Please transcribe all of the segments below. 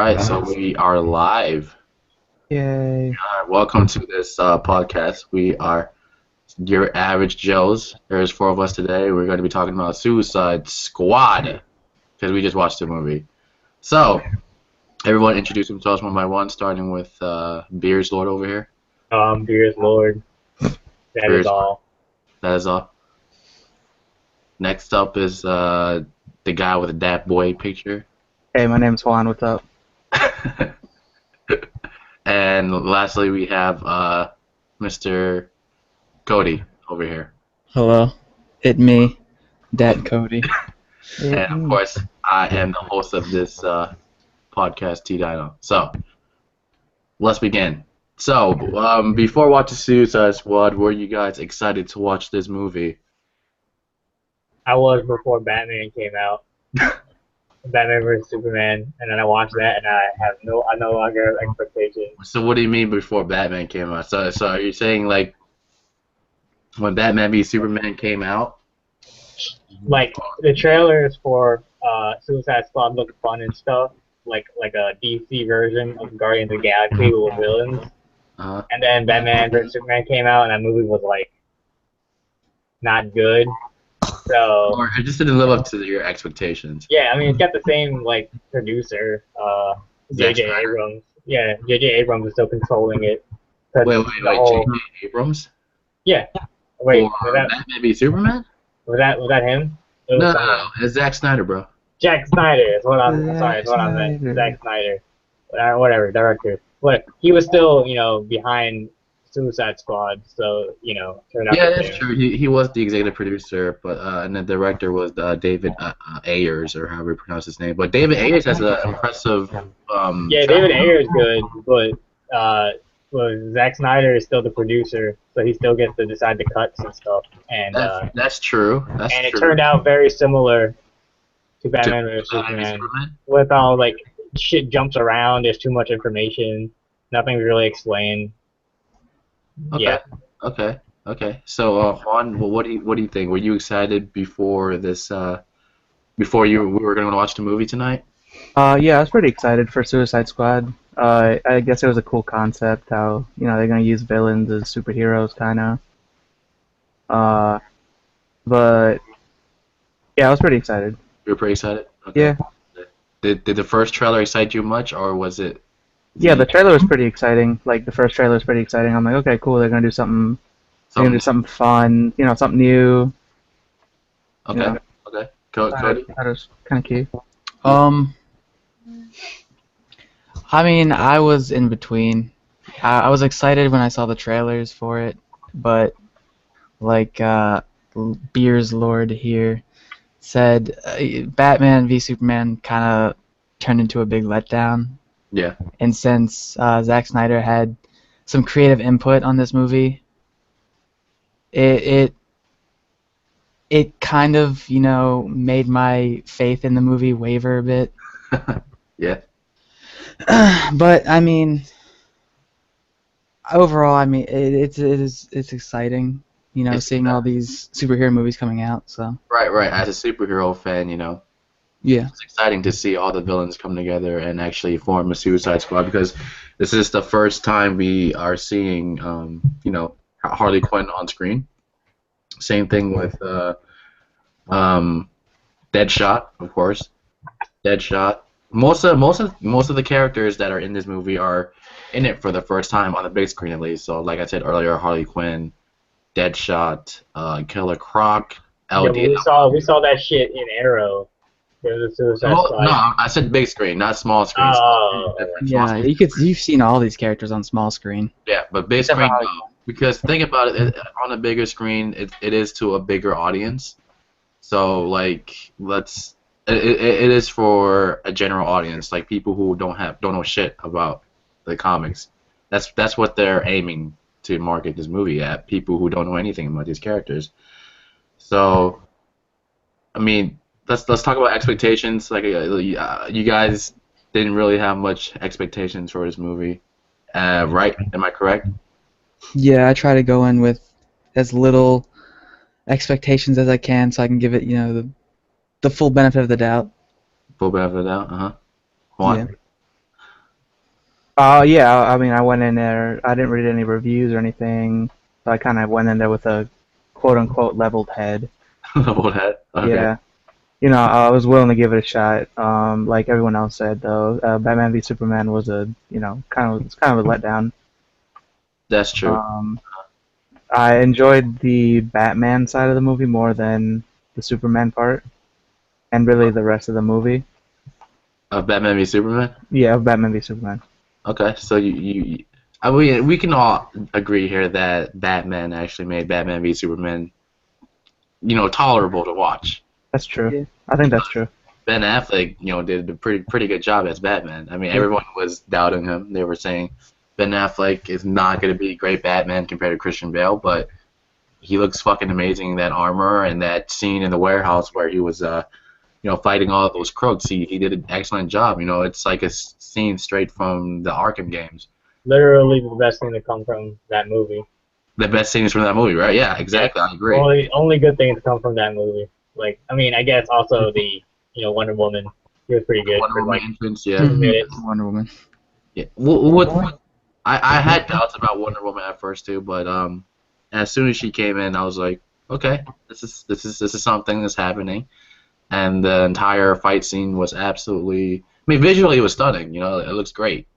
right, so we are live. Yay. Welcome to this podcast. We are your average Joes. There's four of us today. We're going to be talking about Suicide Squad because we just watched the movie. So, everyone introduce themselves one by one, starting with Beers Lord over here. Beer's Lord. That Beers is all. That is all. Next up is the guy with the Dat Boy picture. Hey, my name's Juan. What's up? And lastly, we have Mr. Cody over here. Hello, it me, Dad Cody. And of course, I am the host of this podcast, T Dino. So, let's begin. So, before watching Suicide Squad, were you guys excited to watch this movie? I was before Batman came out. Batman vs Superman, and then I watched that, and I no longer have expectations. So, what do you mean before Batman came out? So are you saying like when Batman v Superman came out? Like the trailers for Suicide Squad looked fun and stuff, like a DC version of Guardians of the Galaxy with villains. And then Batman vs Superman came out, and that movie was like not good. So, or it just didn't live up to your expectations. Yeah, I mean, it's got the same like producer, J.J. Abrams. Yeah, J.J. Abrams is still controlling it. Wait, J.J. Abrams? Yeah. Wait, for Batman v Superman? Was that him? No, it's Zack Snyder, bro. Zack Snyder is what I'm. Sorry, is what I meant. Zack Snyder. Whatever, director. But he was still, behind Suicide Squad, so turned out. Yeah, that's true. He was the executive producer, but and the director was David Ayers, or however you pronounce his name. But David Ayers has an impressive. Yeah, David Ayers is good, but Zack Snyder is still the producer, so he still gets to decide the cuts and stuff. And that's true. That's and true. It turned out very similar to Batman vs Superman, with all like shit jumps around. There's too much information. Nothing's really explained. Okay. Yeah. Okay. So, Juan, what do you think? Were you excited before this? Before we were going to watch the movie tonight? Yeah, I was pretty excited for Suicide Squad. I guess it was a cool concept how they're gonna use villains as superheroes, kind of. But yeah, I was pretty excited. You were pretty excited. Okay. Yeah. Did the first trailer excite you much, or was it? Yeah, the trailer was pretty exciting. Like the first trailer was pretty exciting. I'm like, okay, cool. They're gonna do something. They're gonna do something fun. Something new. Okay. Okay. Cody. That was kind of cute. I mean, I was in between. I was excited when I saw the trailers for it, but like Beers Lord here said, Batman v Superman kind of turned into a big letdown. Yeah. And since Zack Snyder had some creative input on this movie, it kind of made my faith in the movie waver a bit. Yeah. But I mean, overall, I mean, it's exciting, seeing all these superhero movies coming out. So. Right. As a superhero fan, Yeah. It's exciting to see all the villains come together and actually form a Suicide Squad, because this is the first time we are seeing, Harley Quinn on screen. Same thing with Deadshot, of course. Deadshot. Most of the characters that are in this movie are in it for the first time on the big screen, at least. So, like I said earlier, Harley Quinn, Deadshot, Killer Croc, LD. Yeah, we saw that shit in Arrow. There's a Suicide Squad. No, I said big screen, not small screen. Oh. Yeah, you've seen all these characters on small screen. Yeah, but big screen, no. Because think about it, on a bigger screen, it is to a bigger audience. So, like, it is for a general audience, like people who don't know shit about the comics. That's what they're aiming to market this movie at, people who don't know anything about these characters. So, I mean, let's talk about expectations. Like, you guys didn't really have much expectations for this movie, right? Am I correct? Yeah, I try to go in with as little expectations as I can, so I can give it, the full benefit of the doubt. Full benefit of the doubt. Juan? Yeah, I mean, I went in there. I didn't read any reviews or anything, so I kind of went in there with a quote unquote leveled head. What that? Okay. Yeah, you know, I was willing to give it a shot. Like everyone else said, though, Batman v Superman was a, you know, it's kind of a letdown. That's true. Um, I enjoyed the Batman side of the movie more than the Superman part, and really the rest of the movie. Of Batman v Superman? Yeah, of Batman v Superman. Okay, so I mean, we can all agree here that Batman actually made Batman v Superman, tolerable to watch. That's true. Yeah. I think that's true. Ben Affleck, did a pretty good job as Batman. I mean, everyone was doubting him. They were saying Ben Affleck is not going to be a great Batman compared to Christian Bale, but he looks fucking amazing in that armor and that scene in the warehouse where he was, fighting all of those crooks. He did an excellent job. It's like a scene straight from the Arkham games. Literally the best thing to come from that movie. The best scenes from that movie, right? Yeah, exactly. I agree. Only good things to come from that movie. Like, I mean, I guess also the Wonder Woman. He was pretty good. Wonder for Woman like entrance, yeah. 2 minutes. Wonder Woman. Yeah. What I had doubts about Wonder Woman at first too, but as soon as she came in, I was like, okay, this is something that's happening, and the entire fight scene was absolutely. I mean, visually it was stunning. It looks great.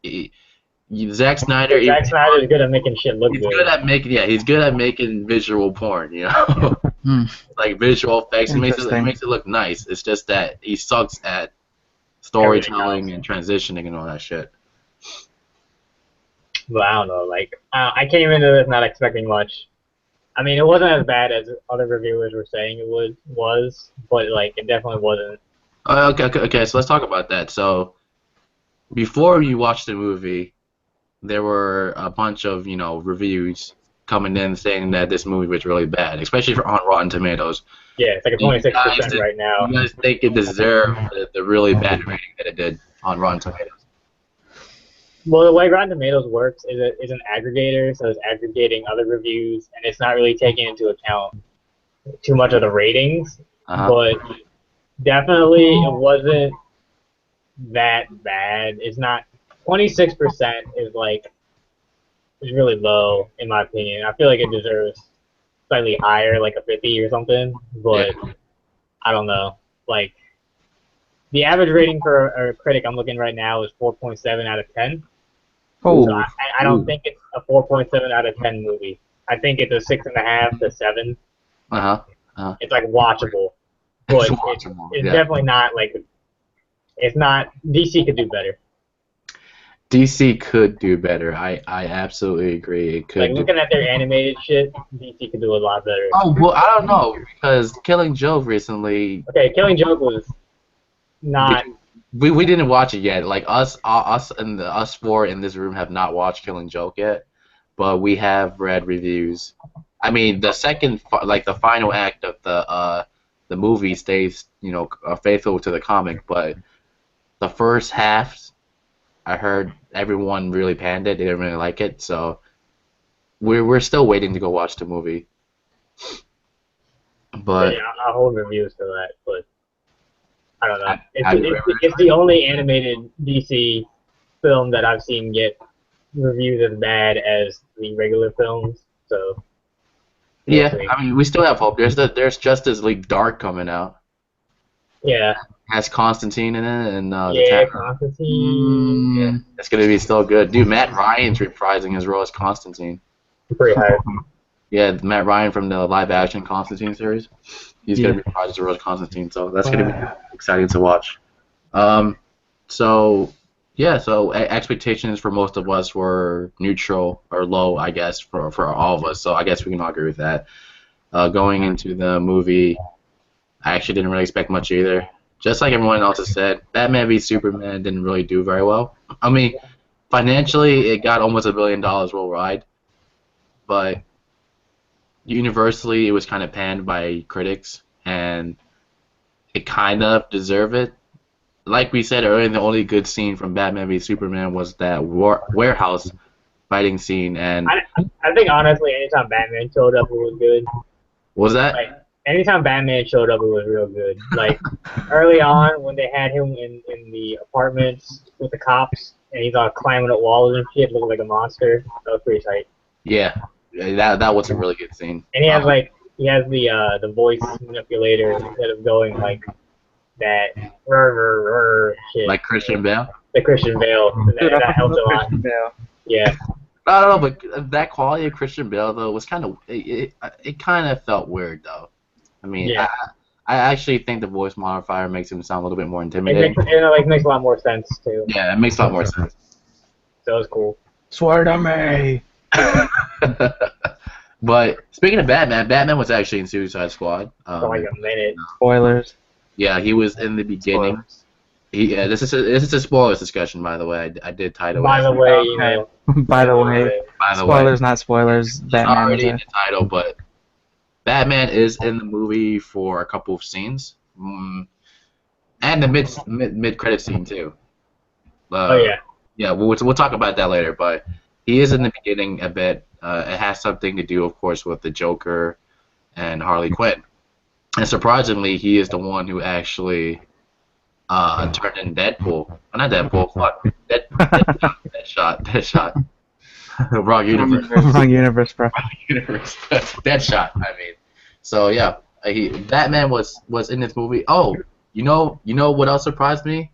Zack Snyder. Zack Snyder is good at making shit look He's good. good at making he's good at making visual porn. Like visual effects. He makes it look nice. It's just that he sucks at storytelling and transitioning and all that shit. But I don't know. Like, I came into this not expecting much. I mean, it wasn't as bad as other reviewers were saying it was, but like, it definitely wasn't. Okay. So let's talk about that. So, before you watched the movie, there were a bunch of reviews coming in saying that this movie was really bad, especially on Rotten Tomatoes. Yeah, it's like a 26% right now. You guys think it deserved the really bad rating that it did on Rotten Tomatoes? Well, the way Rotten Tomatoes works is an aggregator, so it's aggregating other reviews, and it's not really taking into account too much of the ratings. But definitely, it wasn't that bad. It's not 26% is really low in my opinion. I feel like it deserves slightly higher, like a 50 or something. But yeah. I don't know. Like the average rating for a critic I'm looking right now is 4.7 out of 10. Oh, so I don't think it's a 4.7 out of 10 movie. I think it's a 6.5 to 7. It's like watchable, but it's definitely not like. It's not. DC could do better. DC could do better. I absolutely agree. It could. Like looking at their animated shit, DC could do a lot better. Oh well, I don't know because Killing Joke recently. Okay, Killing Joke was not. We didn't watch it yet. Like us and us four in this room have not watched Killing Joke yet, but we have read reviews. I mean, the final act of the movie stays faithful to the comic, but the first half, I heard everyone really panned it. They didn't really like it, so we're still waiting to go watch the movie. But yeah, I'll hold reviews for that, but. I don't know. It's the only animated DC film that I've seen get reviewed as bad as the regular films. So yeah, I mean, we still have hope. There's Justice League Dark coming out. Yeah. It has Constantine in it and Constantine. Yeah, it's gonna be still good, dude. Matt Ryan's reprising his role as Constantine. Pretty high. Yeah, Matt Ryan from the live-action Constantine series. He's going to be project as Constantine, so that's going to be exciting to watch. So expectations for most of us were neutral or low, I guess, for all of us. So I guess we can all agree with that. Going into the movie, I actually didn't really expect much either. Just like everyone else has said, Batman v Superman didn't really do very well. I mean, financially, it got almost $1 billion worldwide, but universally, it was kind of panned by critics, and it kind of deserved it. Like we said earlier, the only good scene from Batman v Superman was that warehouse fighting scene, and I think honestly, anytime Batman showed up, it was good. Was that? Like, anytime Batman showed up, it was real good. Like early on, when they had him in the apartments with the cops, and he's climbing up walls and shit, looking like a monster. That was pretty tight. Yeah, that was a really good scene. And he has the voice manipulator instead of going like that shit. Like Christian Bale. The Christian Bale. That helped a lot. Yeah. I don't know, but that quality of Christian Bale though was kind of it kind of felt weird though. I mean, Yeah. I actually think the voice modifier makes him sound a little bit more intimidating. It makes a lot more sense too. Yeah, it makes a lot more sense. So it was cool. Swear to me. But speaking of Batman was actually in Suicide Squad. For like a minute. Spoilers. Yeah, he was in the beginning. This is a spoilers discussion, by the way. I did title. By the way, you know. By the way, spoilers, not spoilers. Batman already in the title, but Batman is in the movie for a couple of scenes, and the mid credit scene too. Oh yeah. Yeah, we'll talk about that later, but he is in the beginning a bit. It has something to do, of course, with the Joker and Harley Quinn. And surprisingly, he is the one who actually turned in Deadpool. Oh, not Deadpool, fuck. Deadshot. Wrong universe. Wrong universe, bro. Wrong universe. Deadshot, I mean. So, yeah, Batman was in this movie. Oh, you know what else surprised me?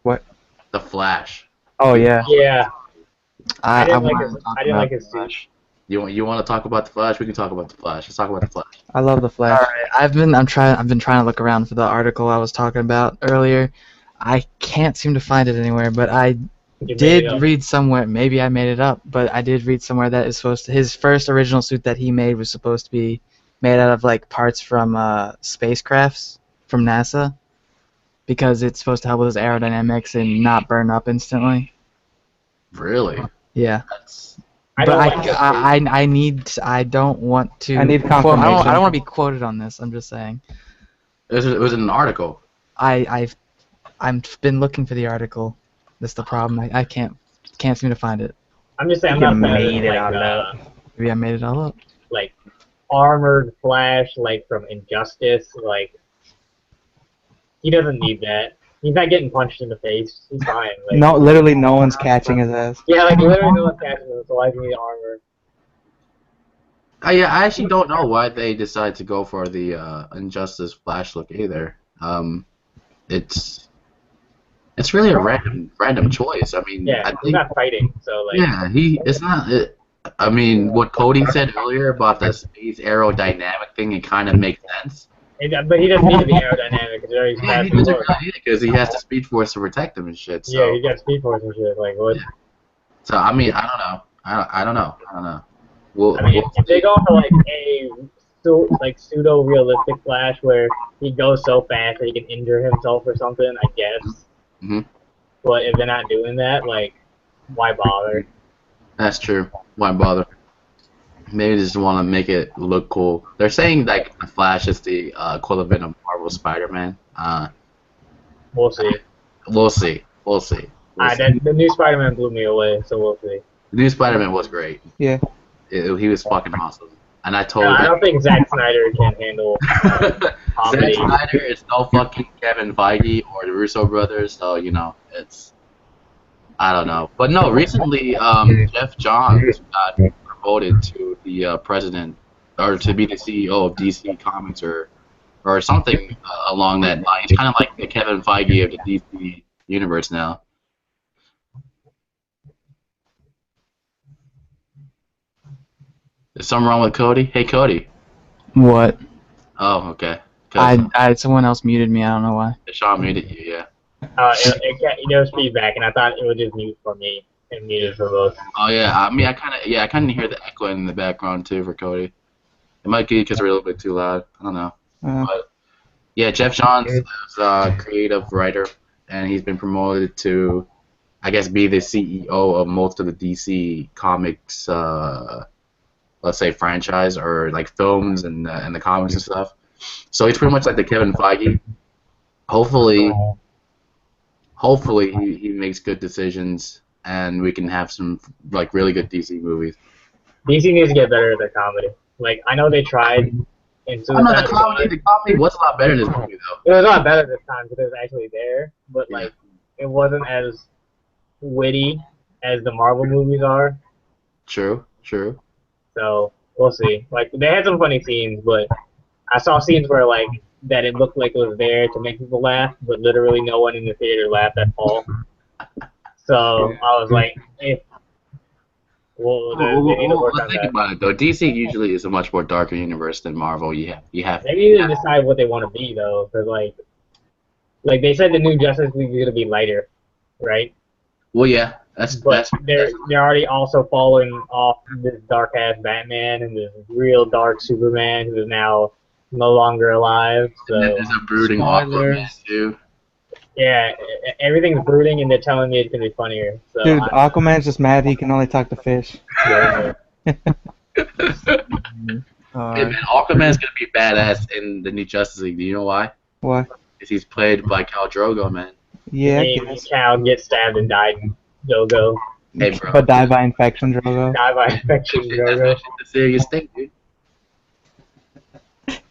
What? The Flash. Oh, yeah. Yeah. I didn't like his suit. You want to talk about the Flash? We can talk about the Flash. Let's talk about the Flash. I love the Flash. Alright, I've been trying to look around for the article I was talking about earlier. I can't seem to find it anywhere, but I did read somewhere. Maybe I made it up, but I did read somewhere that is supposed to. His first original suit that he made was supposed to be made out of like parts from spacecrafts from NASA, because it's supposed to help with his aerodynamics and not burn up instantly. Really? Yeah. I But don't I don't want to. I need quote, I confirmation. don't want to be quoted on this. I'm just saying. It was in an article. I've been looking for the article. That's the problem. I can't seem to find it. I'm just saying, You I'm not made saying it out like, Maybe I made it all up. like armored Flash, like from Injustice. Like he doesn't need that. He's not getting punched in the face. He's fine. Like, No, literally, no one's catching his ass. Yeah, like literally no one's catching him, so why do you need armor? I actually don't know why they decided to go for the Injustice Flash look either. It's really a random choice. I mean, Yeah, I think, he's not fighting, so like. yeah, it's not. I mean, what Cody said earlier about the space aerodynamic thing, it kind of makes sense. But he doesn't need to be aerodynamic because he's Yeah, fast because he has the Speed Force to protect him and shit. So. Yeah, he's got Speed Force and shit. Like what? Yeah. So I mean, I don't know. I don't know. I mean, if they go for like a pseudo realistic Flash where he goes so fast that he can injure himself or something, I guess. Mm-hmm. But if they're not doing that, like, why bother? That's true. Why bother? Maybe they just want to make it look cool. They're saying like the Flash is the equivalent of Marvel Spider-Man. We'll see. We'll see. The new Spider-Man blew me away, so we'll see. The new Spider-Man was great. Yeah. He was fucking awesome. And I told I don't think Zack Snyder can handle comedy. Zack Snyder is no fucking Kevin Feige or the Russo brothers, so it's I don't know. But no, recently Jeff Johns got promoted to the president or to be the CEO of DC Comics or something along that line. He's kind of like the Kevin Feige of the DC universe now. Is something wrong with Cody? Hey, Cody. What? Oh, okay. Someone else muted me. I don't know why. Sean muted you, yeah. There was feedback, and I thought it would just mute for me and muted for both. Oh yeah, I mean, I kind of hear the echoing in the background too for Cody. It might be because we're a little bit too loud. I don't know. But yeah, Jeff Johns is a creative writer, and he's been promoted to, I guess, be the CEO of most of the DC Comics, let's say franchise or like films and the comics and stuff. So he's pretty much like the Kevin Feige. Hopefully he makes good decisions and we can have some like really good DC movies. DC needs to get better at their comedy. Like I know they tried in the comedy was a lot better in this movie though. It was a lot better this time because it was actually there, but like it wasn't as witty as the Marvel movies are. True. So we'll see. Like they had some funny scenes, but I saw scenes where like that it looked like it was there to make people laugh, but literally no one in the theater laughed at all. So I was like, well, they need to work Let's on think that. about it though. DC usually is a much more darker universe than Marvel. You have. They need to decide what they want to be though, because like they said the new Justice League is gonna be lighter, right? Well, yeah, But they're already also following off this dark ass Batman and this real dark Superman who is now no longer alive. So and then there's a brooding Aquaman too. yeah, everything's brooding, and they're telling me it's gonna be funnier. So Dude, Aquaman's just mad he can only talk to fish. yeah. And Aquaman's gonna be badass in the new Justice League. Do you know why? Why? Because he's played by Khal Drogo, man. Yeah, I James guess. Cal gets stabbed and died. Go. Hey, bro. But die by infection, Drogo. Die by infection. Drogo. That's a serious thing, dude.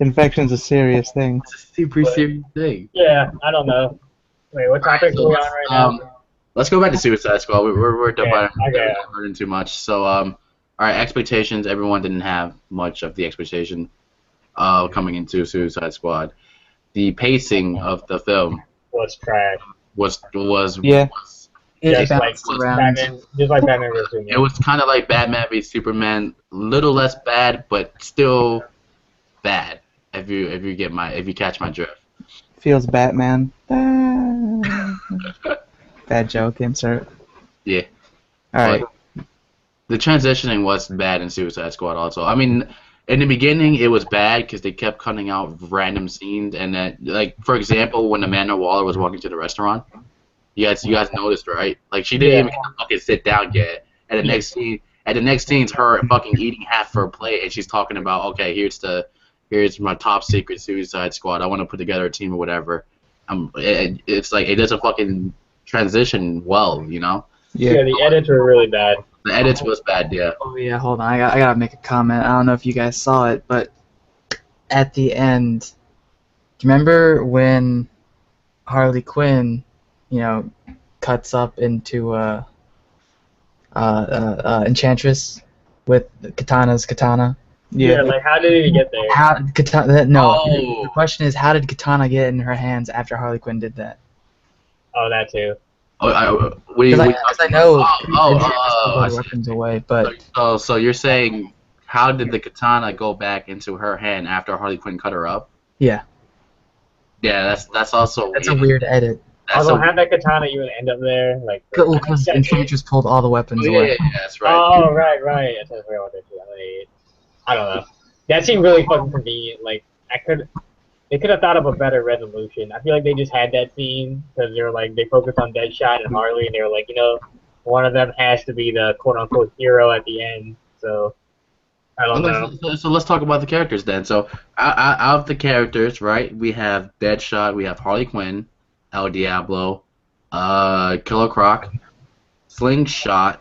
Infection's a serious thing. It's a super serious thing. Yeah, I don't know. Wait, what topic are we on right now? Let's go back to Suicide Squad. We're okay. learning too much. So, all right, expectations. Everyone didn't have much of the expectation coming into Suicide Squad. The pacing of the film Was trash. was Yeah. Just like around. Batman vs. Superman. It was kind of like Batman v Superman, little less bad, but still bad. If you catch my drift. Feels Batman. Bad joke, insert. Yeah. Alright. The transitioning was bad in Suicide Squad also. I mean, in the beginning it was bad because they kept cutting out random scenes, and then, like, for example, when Amanda Waller was walking to the restaurant, you guys noticed, right? Like, she didn't even fucking sit down yet. And the next scene's her fucking eating half her plate, and she's talking about, okay, here's my top secret Suicide Squad. I want to put together a team or whatever. It's like it doesn't fucking transition well, you know? Yeah, the edits were really bad. The edits was bad, yeah. Oh yeah, hold on. I gotta make a comment. I don't know if you guys saw it, but at the end, do you remember when Harley Quinn, cuts up into Enchantress with Katana's katana? Yeah, like how did he get there? The question is, how did Katana get in her hands after Harley Quinn did that? Oh, that too. Because I know the weapons away, but so you're saying, how did the katana go back into her hand after Harley Quinn cut her up? Yeah. Yeah, that's also a weird edit. Also, how that katana even end up there? Like, because Enchantress pulled all the weapons away. Yeah, that's right. Oh, right. I forgot what they did. I don't know. That seemed really fucking convenient. Like, they could have thought of a better resolution. I feel like they just had that scene because they were like, they focused on Deadshot and Harley, and they were like, one of them has to be the quote unquote hero at the end. So, I don't know. So let's talk about the characters then. So, out of the characters, right, we have Deadshot, we have Harley Quinn, El Diablo, Killer Croc, Slingshot,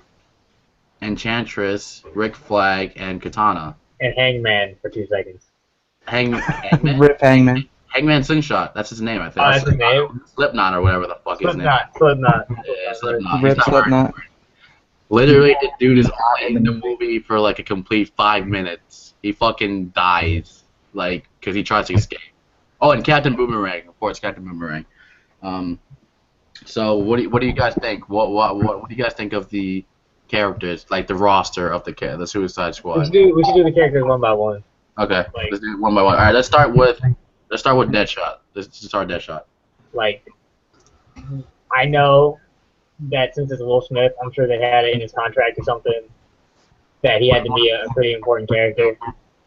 Enchantress, Rick Flag, and Katana. And Hangman for 2 seconds. Hangman? Rip Hangman. Hangman Slingshot. That's his name, I think. Oh, that's his name? Slipknot or whatever the fuck his name is. Slipknot. Yeah, Slipknot. Rip Slipknot. Literally, the dude is in the movie for like a complete 5 minutes. He fucking dies, like, because he tries to escape. Oh, and Captain Boomerang, of course, Captain Boomerang. So what do you guys think? What do you guys think of the characters, like the roster of the Suicide Squad? We should do the characters one by one. Okay, let's do it one by one. All right, let's start with Deadshot. Let's start Deadshot. Like, I know that since it's Will Smith, I'm sure they had it in his contract or something that he had to be a pretty important character.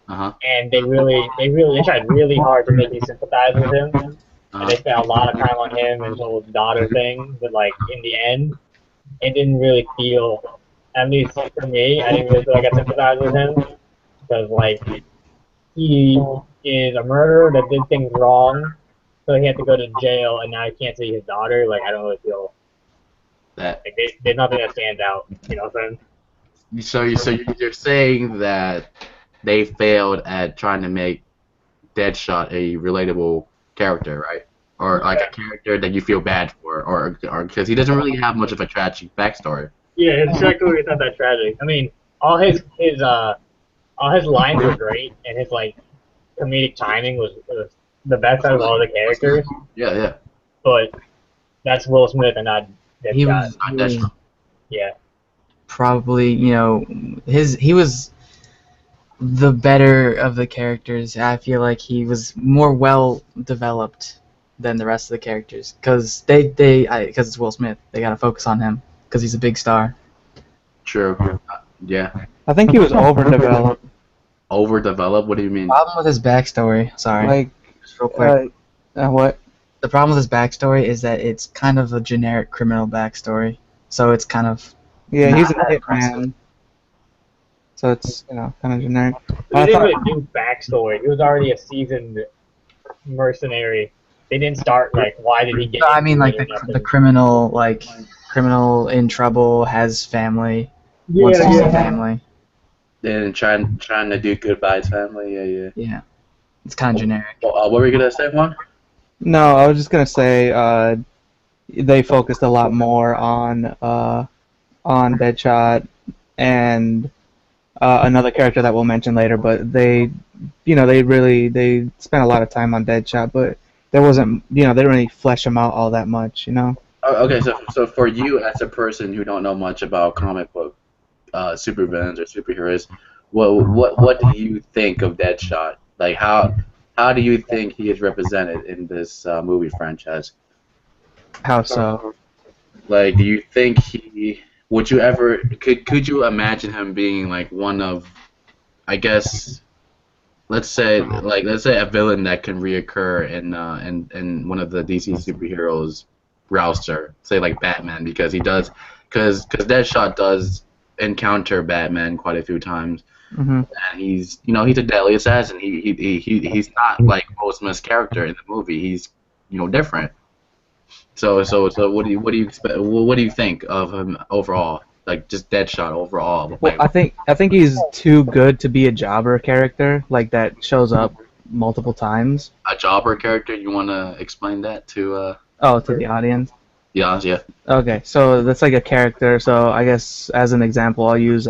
And they tried really hard to make me sympathize with him. And they spent a lot of time on him and his whole daughter thing, but like in the end, it didn't really feel, at least for me, I didn't really feel like I sympathized with him because like he is a murderer that did things wrong, so he had to go to jail, and now he can't see his daughter. Like I don't really feel that like, there's nothing that stands out. You know what I'm saying? So you're saying that they failed at trying to make Deadshot a relatable character, right? or like a character that you feel bad for, or because he doesn't really have much of a tragic backstory. Yeah, his backstory is not that tragic. I mean, all his lines were great, and his like comedic timing was the best out of all the characters. Yeah. But that's Will Smith and not He Deadshot. was, Not Deathstroke. Yeah. probably, he was the better of the characters. I feel like he was more well developed than the rest of the characters, because because it's Will Smith, they gotta focus on him because he's a big star. True. Yeah. I think he was overdeveloped. Overdeveloped? What do you mean? Problem with his backstory, sorry, Like, just real quick. what? The problem with his backstory is that it's kind of a generic criminal backstory, so it's kind of Yeah, he's a not that impressive. hitman. So it's, kind of generic. But he didn't even do backstory. He was already a seasoned mercenary. They didn't start like, why did he get? No, I mean like into it or the nothing. criminal in trouble, has family, wants to see family. And trying to do good by his family. Yeah. Yeah, it's kind of generic. What were you gonna say, Juan? No, I was just gonna say they focused a lot more on Deadshot and another character that we'll mention later. But they spent a lot of time on Deadshot, but there wasn't, they didn't really flesh him out all that much. Okay, so for you as a person who don't know much about comic book supervillains or superheroes, what do you think of Deadshot? Like how do you think he is represented in this movie franchise? How so? Like, do you think would you ever could you imagine him being like one of, I guess, let's say a villain that can reoccur in one of the DC superheroes roster, say like Batman, because Deadshot does encounter Batman quite a few times, and he's a deadly assassin. He's not like Will Smith's character in the movie. He's different. So what do you expect? What do you think of him overall? Like just Deadshot overall. Well, I think he's too good to be a jobber character like that shows up multiple times. A jobber character. You want to explain that to? To the audience. Yeah. Okay, so that's like a character. So I guess as an example, I'll use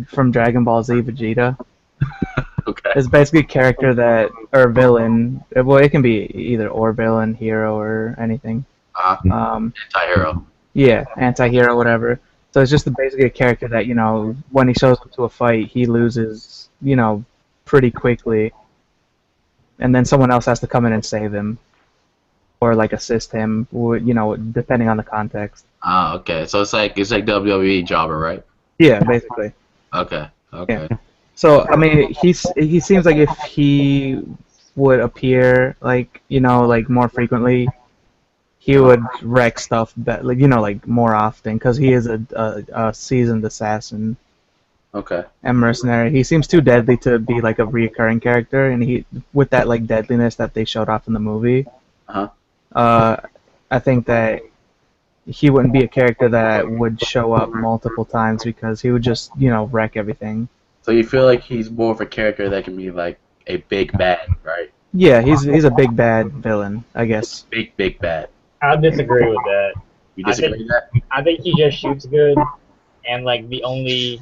from Dragon Ball Z Vegeta. Okay. It's basically a character or villain. Well, it can be either or villain, hero, or anything. Anti-hero. Yeah, anti-hero, whatever. So it's just basically a character that, when he shows up to a fight, he loses, pretty quickly. And then someone else has to come in and save him. Or, like, assist him, depending on the context. Okay. So it's like WWE jobber, right? Yeah, basically. Okay. Yeah. So, I mean, he seems like if he would appear, like, more frequently, he would wreck stuff, more often, because he is a seasoned assassin. Okay. And mercenary. He seems too deadly to be, like, a reoccurring character, and with that, like, deadliness that they showed off in the movie, I think that he wouldn't be a character that would show up multiple times because he would just, wreck everything. So you feel like he's more of a character that can be like a big bad, right? Yeah, he's a big bad villain, I guess. Big bad. I disagree with that. You disagree with that? I think he just shoots good, and like the only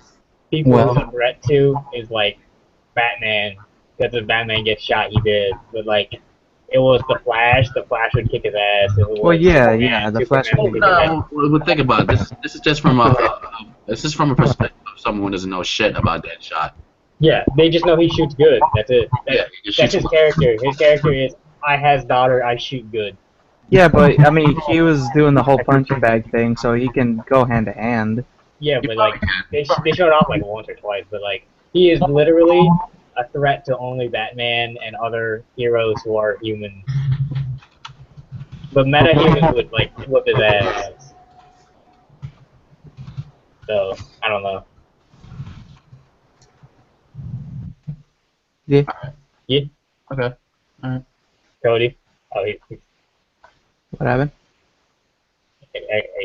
people he's a threat to is like Batman. Because if Batman gets shot, he did. But like, it was the Flash. The Flash would kick his ass. If it was Superman, the Flash would kick his No, but think about it. This is just from a perspective of someone who doesn't know shit about Deadshot. Yeah, they just know he shoots good. That's it. That's his character. His character is, I has daughter, I shoot good. Yeah, but, I mean, he was doing the whole punching bag thing, so he can go hand to hand. Yeah, but like, they showed off like once or twice, but like, he is literally a threat to only Batman and other heroes who are human. But meta-humans would like whip his ass. So, I don't know. Yeah. Yeah, Okay. Alright. Cody? Oh, What happened?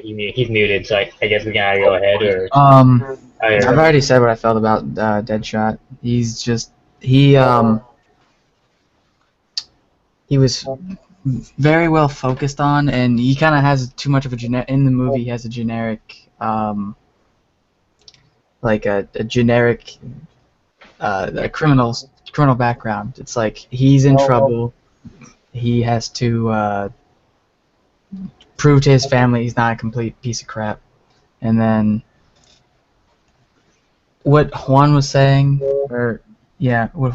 he's muted, so I guess we can either go ahead or... I've already said what I felt about Deadshot. He's just he was very well focused on, and he kind of has too much of a in the movie. He has a generic, like a generic, a criminal background. It's like he's in trouble. He has to prove to his family he's not a complete piece of crap. And then what Juan was saying, what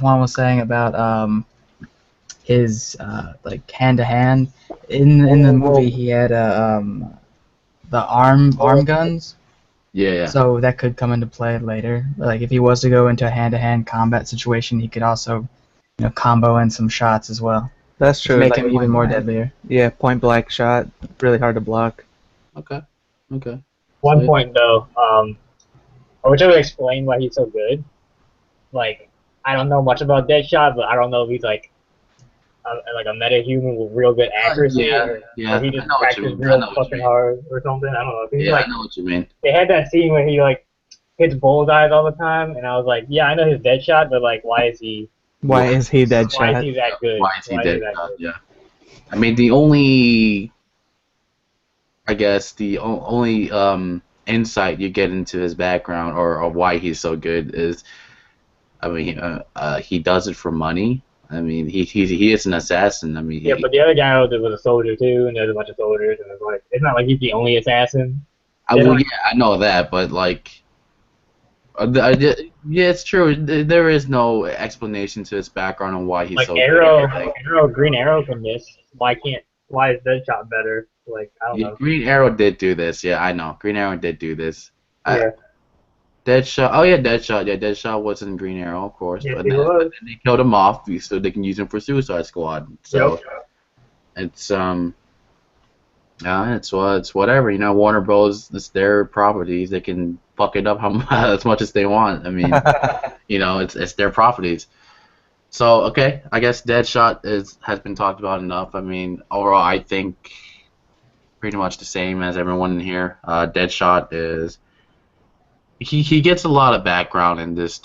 Juan was saying about his like hand to hand in the movie, he had the arm guns. Yeah. So that could come into play later. Like if he was to go into a hand to hand combat situation, he could also, combo in some shots as well. That's true. Make like him even more deadlier. Yeah, point blank shot, really hard to block. Okay. One point though, I wish I would explain why he's so good. Like, I don't know much about Deadshot, but I don't know if he's like a meta-human with real good accuracy, or he just practices real fucking hard or something. I don't know. He's I know what you mean. They had that scene where he like hits bullseyes all the time, and I was like, yeah, I know his Deadshot, but like, why is he Deadshot? Why is he that good? Why is he Deadshot? Yeah. I mean, the only, I guess, the only insight you get into his background or why he's so good is, I mean, he does it for money. I mean, he is an assassin. I mean, but the other guy was a soldier too, and there's a bunch of soldiers, and it's not like he's the only assassin. I know that, but like, yeah, it's true. There is no explanation to his background on why he's like so good. Green Arrow can miss. Why is Deadshot better? Like, I don't know. Green Arrow did do this. Yeah, I know. Green Arrow did do this. Yeah. Deadshot. Oh yeah, Deadshot. Yeah, Deadshot was in Green Arrow, of course. Yes, but he was. they killed him off so they can use him for Suicide Squad. So it's it's whatever. Warner Bros. It's their properties. They can fuck it up as much as they want. I mean, it's their properties. So okay, I guess Deadshot has been talked about enough. I mean, overall, I think pretty much the same as everyone in here. Deadshot is. He gets a lot of background in this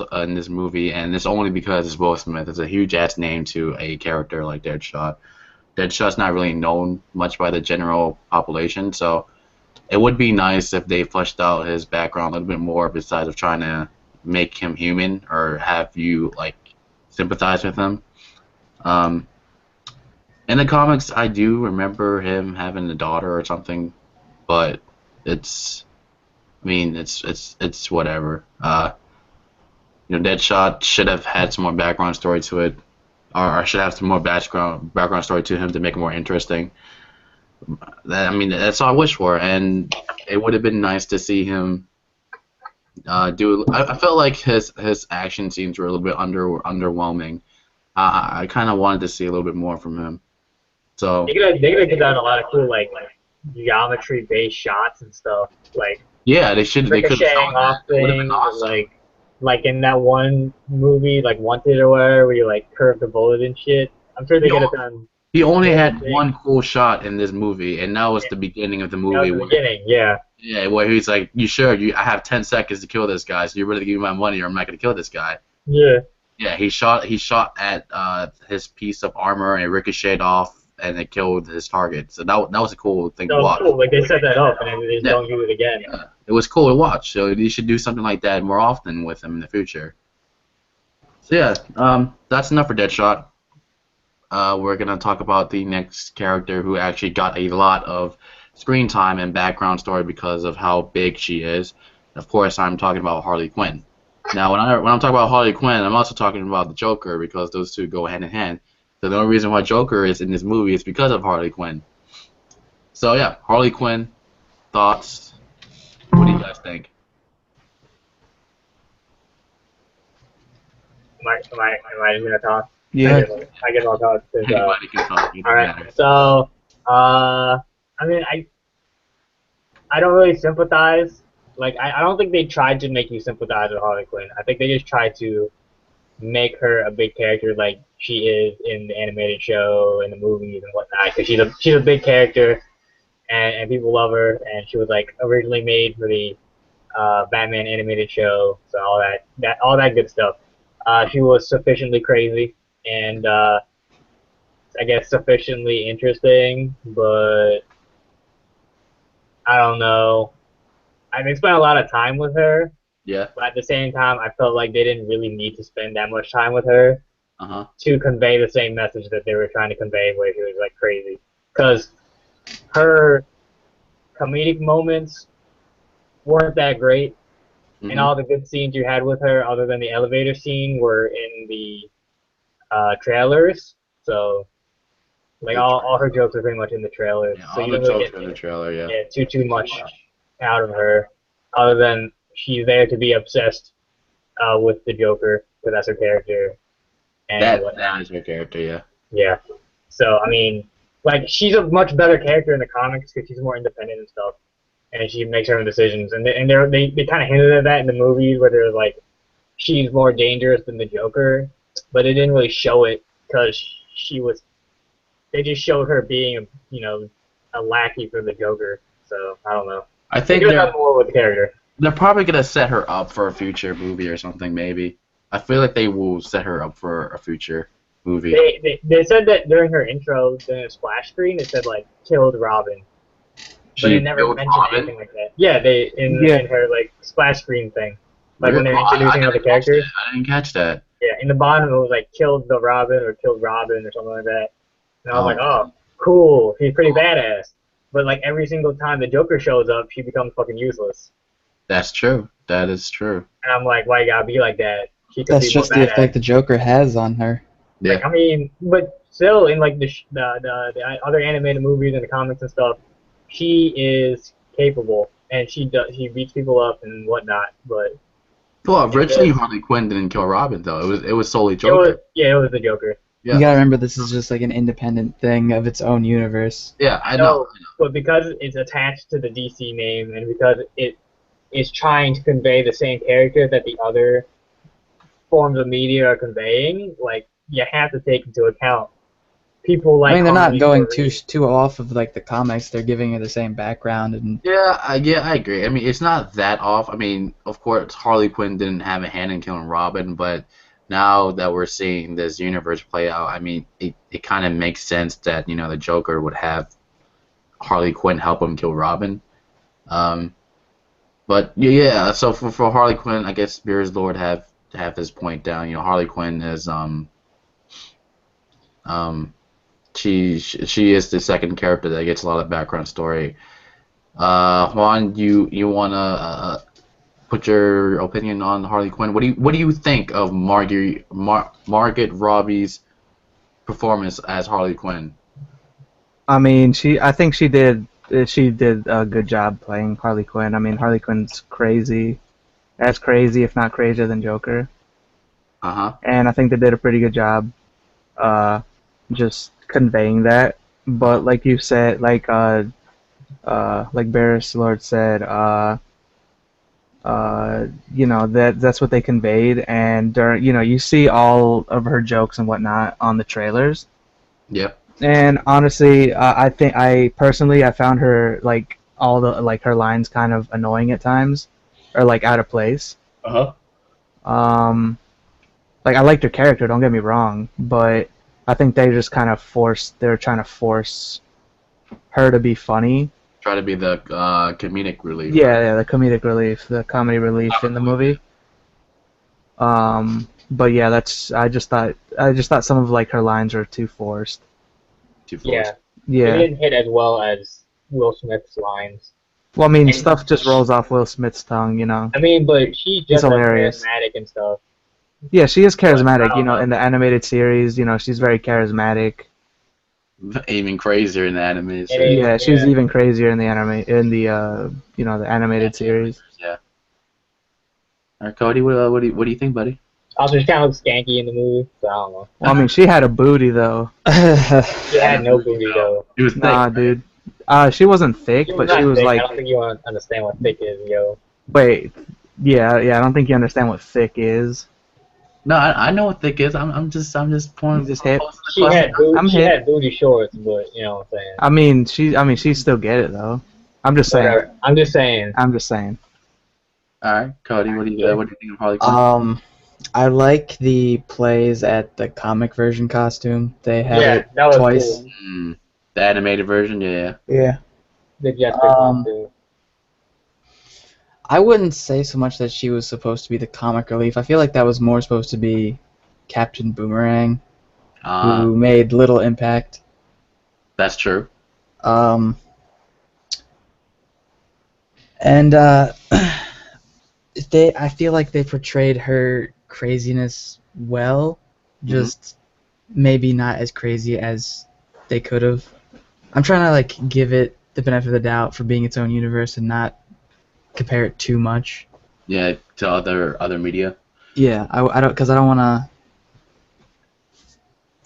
movie, and it's only because it's Will Smith. It's a huge ass name to a character like Deadshot. Deadshot's not really known much by the general population, so it would be nice if they fleshed out his background a little bit more, besides of trying to make him human or have you like sympathize with him. In the comics, I do remember him having a daughter or something, but it's whatever. Deadshot should have had some more background story to it, or should have some more background story to him to make it more interesting. That's all I wish for, and it would have been nice to see him do. I felt like his action scenes were a little bit underwhelming. I kind of wanted to see a little bit more from him. So they could have done a lot of cool like geometry-based shots and stuff. Like they should. They could have off things, awesome. like in that one movie, like Wanted or whatever, where you like curve the bullet and shit. I'm sure they could have done. He only had one cool shot in this movie, and that was the beginning of the movie. Yeah, where he's like, "You sure? I have 10 seconds to kill this guy, so you're ready to give me my money, or I'm not gonna kill this guy." Yeah. Yeah, he shot at his piece of armor, and it ricocheted off, and it killed his target. So that was a cool thing to watch. Cool. Like they set that up, and then they don't do it again. Yeah. It was cool to watch. So you should do something like that more often with him in the future. So yeah, that's enough for Deadshot. We're gonna talk about the next character who actually got a lot of screen time and background story because of how big she is. Of course, I'm talking about Harley Quinn. Now, when I'm talking about Harley Quinn, I'm also talking about the Joker because those two go hand in hand. So the only reason why Joker is in this movie is because of Harley Quinn. So yeah, Harley Quinn, thoughts? What do you guys think? Am I just gonna talk? Yeah. I guess I'll talk. Anybody can talk. All right. So, I don't really sympathize. Like, I don't think they tried to make you sympathize with Harley Quinn. I think they just tried to make her a big character like she is in the animated show and the movies and whatnot. Because she's a big character, and people love her. And she was like originally made for the Batman animated show, so all that good stuff. She was sufficiently crazy, and I guess, sufficiently interesting, but I don't know. I mean, spent a lot of time with her, Yeah. but at the same time, I felt like they didn't really need to spend that much time with her to convey the same message that they were trying to convey, where she was like crazy. Because her comedic moments weren't that great, and all the good scenes you had with her, other than the elevator scene, were in the trailers. So, like all her jokes are pretty much in the trailers. Yeah, so all you the don't really jokes are in the trailer. Yeah. get too much out of her, other than she's there to be obsessed with the Joker, because that's her character. And That is her character. Yeah. Yeah. So I mean, like she's a much better character in the comics because she's more independent and stuff, and she makes her own decisions. And they kind of hinted at that in the movies where they're like, she's more dangerous than the Joker, but they didn't really show it because she was. They just showed her being, a lackey for the Joker. So I don't know. I think they're have more with the character. They're probably gonna set her up for a future movie or something. Maybe. I feel like they will set her up for a future movie. They said that during her intro, during a splash screen, it said like killed Robin, but it never mentioned anything like that. Yeah, in her like splash screen thing, like when they're introducing other characters. I didn't catch that. Yeah, in the bottom it was like killed the Robin or killed Robin or something like that, and I was like, oh, cool, he's pretty badass. But like every single time the Joker shows up, she becomes fucking useless. That's true. That is true. And I'm like, why you gotta be like that? That's just the effect the Joker has on her. Yeah. Like, I mean, but still, in like the other animated movies and the comics and stuff, she is capable and she beats people up and whatnot. But well, originally Harley Quinn didn't kill Robin though. It was solely Joker. It was the Joker. Yeah. You gotta remember this is just like an independent thing of its own universe. Yeah, I know. But because it's attached to the DC name and because it is trying to convey the same character that the other forms of media are conveying, like you have to take into account people like. I mean, they're not going too off of like the comics. They're giving her the same background and. Yeah, I agree. I mean, it's not that off. I mean, of course, Harley Quinn didn't have a hand in killing Robin, but now that we're seeing this universe play out, I mean, it kind of makes sense that the Joker would have Harley Quinn help him kill Robin. But yeah, so for Harley Quinn, I guess Beer's Lord have his point down. Harley Quinn is she is the second character that gets a lot of background story. Juan, you wanna put your opinion on Harley Quinn? What do you think of Margot Robbie's performance as Harley Quinn? I mean, I think she did a good job playing Harley Quinn. I mean, Harley Quinn's crazy, as crazy if not crazier than Joker. And I think they did a pretty good job, just conveying that. But like you said, like Barris Lord said, that's what they conveyed, and you see all of her jokes and whatnot on the trailers. Yep. And honestly, I personally found her like all the her lines kind of annoying at times, or like out of place. Like I liked her character, don't get me wrong, but I think they just kind of they're trying to force her to be funny. Try to be the comedic relief. Yeah, the comedic relief, the comedy relief in the movie. But yeah, I just thought some of like her lines were too forced. Yeah. Yeah. It didn't hit as well as Will Smith's lines. Well, I mean, stuff just rolls off Will Smith's tongue, I mean, but she's just hilarious. Charismatic and stuff. Yeah, she is charismatic. In the animated series, she's very charismatic. Even crazier in the animated series. Yeah, she's even crazier in the the animated series. Yeah. All right, Cody, what do you think, buddy? Also, she kind of looks skanky in the movie, so I don't know. Well, I mean, she had a booty though. She had no booty though. She was thick. Nah, dude. She wasn't thick, but she was thick. like. I don't think you want to understand what thick is, yo. Wait, yeah. I don't think you understand what thick is. No, I know what thick is. I'm just pointing. Just hip. She had booty shorts, but you know what I'm saying. I mean, she still get it though. I'm just saying. I'm just saying. I'm just saying. All right, Cody, what do you think of Harley Quinn? I like the plays at the comic version costume. They had Yeah, it that was twice. cool. The animated version, yeah. Yeah. The Jessica Um, costume. I wouldn't say so much that she was supposed to be the comic relief. I feel like that was more supposed to be Captain Boomerang, who made little impact. That's true. And I feel like they portrayed her craziness well, just maybe not as crazy as they could have. I'm trying to like give it the benefit of the doubt for being its own universe and not compare it too much. Yeah, to other media. Yeah, I don't because I don't want to.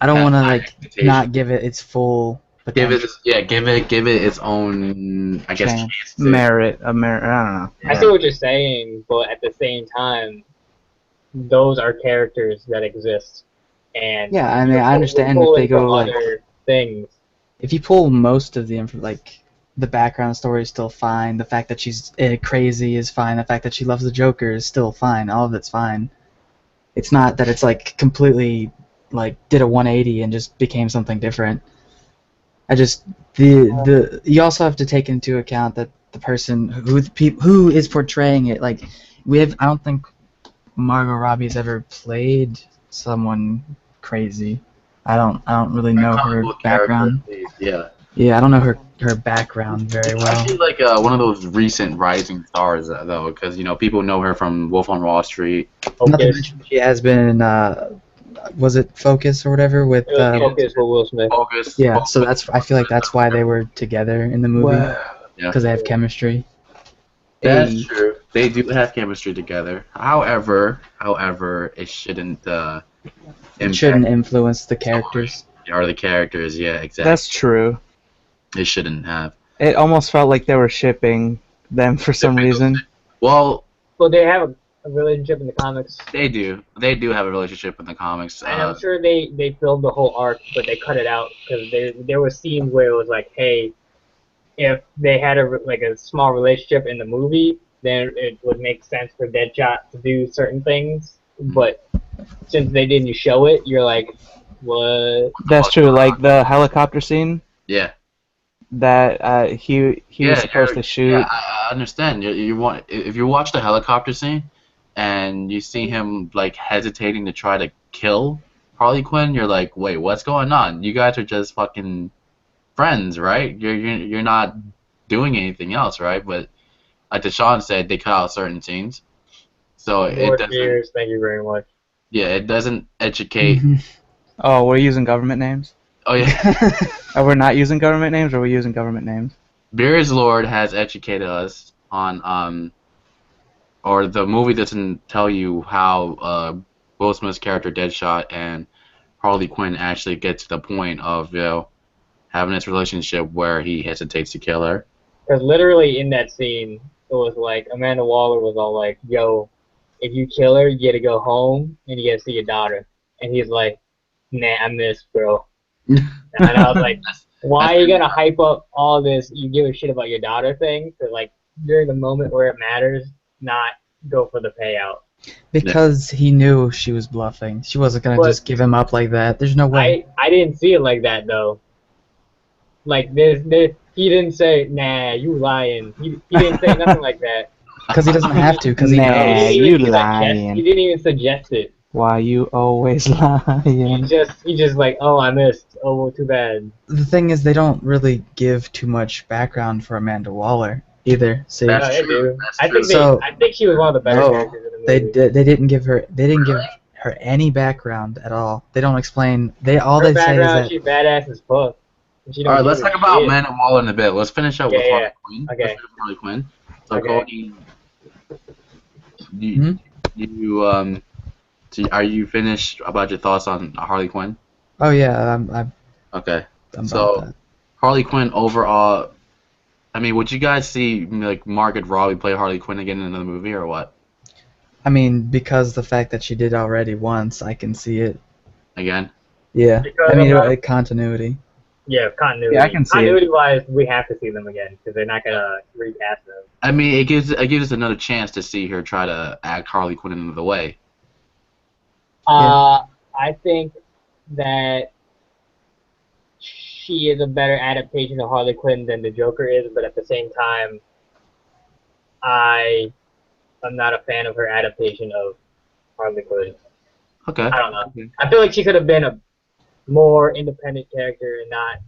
I don't want to like not give it its full potential. Give it its own, I guess, Chance. chance to- Merit. I don't know. I see what you're saying, but at the same time, those are characters that exist. And Yeah, I mean, I understand if they go like other things. If you pull most of the like the background story is still fine. The fact that she's crazy is fine. The fact that she loves the Joker is still fine. All of it's fine. It's not that it's like completely like did a 180 and just became something different. I just the you also have to take into account that the person who is portraying it, like I don't think Margot Robbie's ever played someone crazy. I don't really know her background. Yeah. Yeah, I don't know her background very well. Actually, like one of those recent rising stars, though, because people know her from Wolf on Wall Street. Not to mention she has been was it Focus or whatever with Focus with Will Smith. Focus. Yeah, so I feel like that's why they were together in the movie because they have chemistry. That's true. They do have chemistry together. However, it shouldn't. It shouldn't influence the characters. Or the characters, yeah, exactly. That's true. It shouldn't have. It almost felt like they were shipping them for some reason. Well, they have a relationship in the comics. They do. They do have a relationship in the comics. And I'm sure they filmed the whole arc, but they cut it out because there was scenes where it was like, hey, if they had a small relationship in the movie, then it would make sense for Deadshot to do certain things. But since they didn't show it, you're like, what? That's true. Like the helicopter scene. Yeah. That he was supposed to shoot. Yeah, I understand. If you watch the helicopter scene, and you see him like hesitating to try to kill Harley Quinn, you're like, wait, what's going on? You guys are just fucking friends, right? You're not doing anything else, right? But like Deshaun said, they cut out certain scenes, so it doesn't. Years, thank you very much. Yeah, it doesn't educate. Oh, we're using government names? Oh yeah. Oh, we're not using government names, or we're using government names? Beer's Lord has educated us on or the movie doesn't tell you how Will Smith's character Deadshot and Harley Quinn actually get to the point of having this relationship where he hesitates to kill her. Because literally in that scene, it was like Amanda Waller was all like, "Yo, if you kill her, you get to go home and you get to see your daughter." And he's like, "Nah, I miss, bro." And I was like, "Why are you gonna hype up all this? You give a shit about your daughter thing to like during the moment where it matters, not go for the payout." Because he knew she was bluffing. She wasn't gonna just give him up like that. There's no way. I didn't see it like that though. Like he didn't say, "Nah, you lying." He didn't say nothing like that. Because he doesn't have to. Because he knows. You lying. He didn't even suggest it. Why you always lying? He just like, "Oh, I missed. Oh, well, too bad." The thing is, they don't really give too much background for Amanda Waller either. See, That's they true. do. That's I true. think I think she was one of the better characters in the movie. they didn't give her any background at all. They don't explain. All Her they say is background, that she's badass as fuck. All right, let's talk about Amanda Waller in a bit. Let's finish up with Harley Quinn. Okay. Let's finish with Harley Quinn. So Okay. Cody, are you finished about your thoughts on Harley Quinn? Oh yeah, I'm Okay. about So that. Harley Quinn overall. I mean, would you guys see like Margaret Robbie play Harley Quinn again in another movie or what? I mean, because the fact that she did already once, I can see it. Again? Yeah, Because I mean, of continuity. Yeah, continuity. Yeah, I can see it. Continuity-wise, we have to see them again because they're not gonna recast them. I mean, it gives us another chance to see her try to act Harley Quinn in another way. I think that she is a better adaptation of Harley Quinn than the Joker is, but at the same time, I am not a fan of her adaptation of Harley Quinn. Okay. I don't know. I feel like she could have been a more independent character and not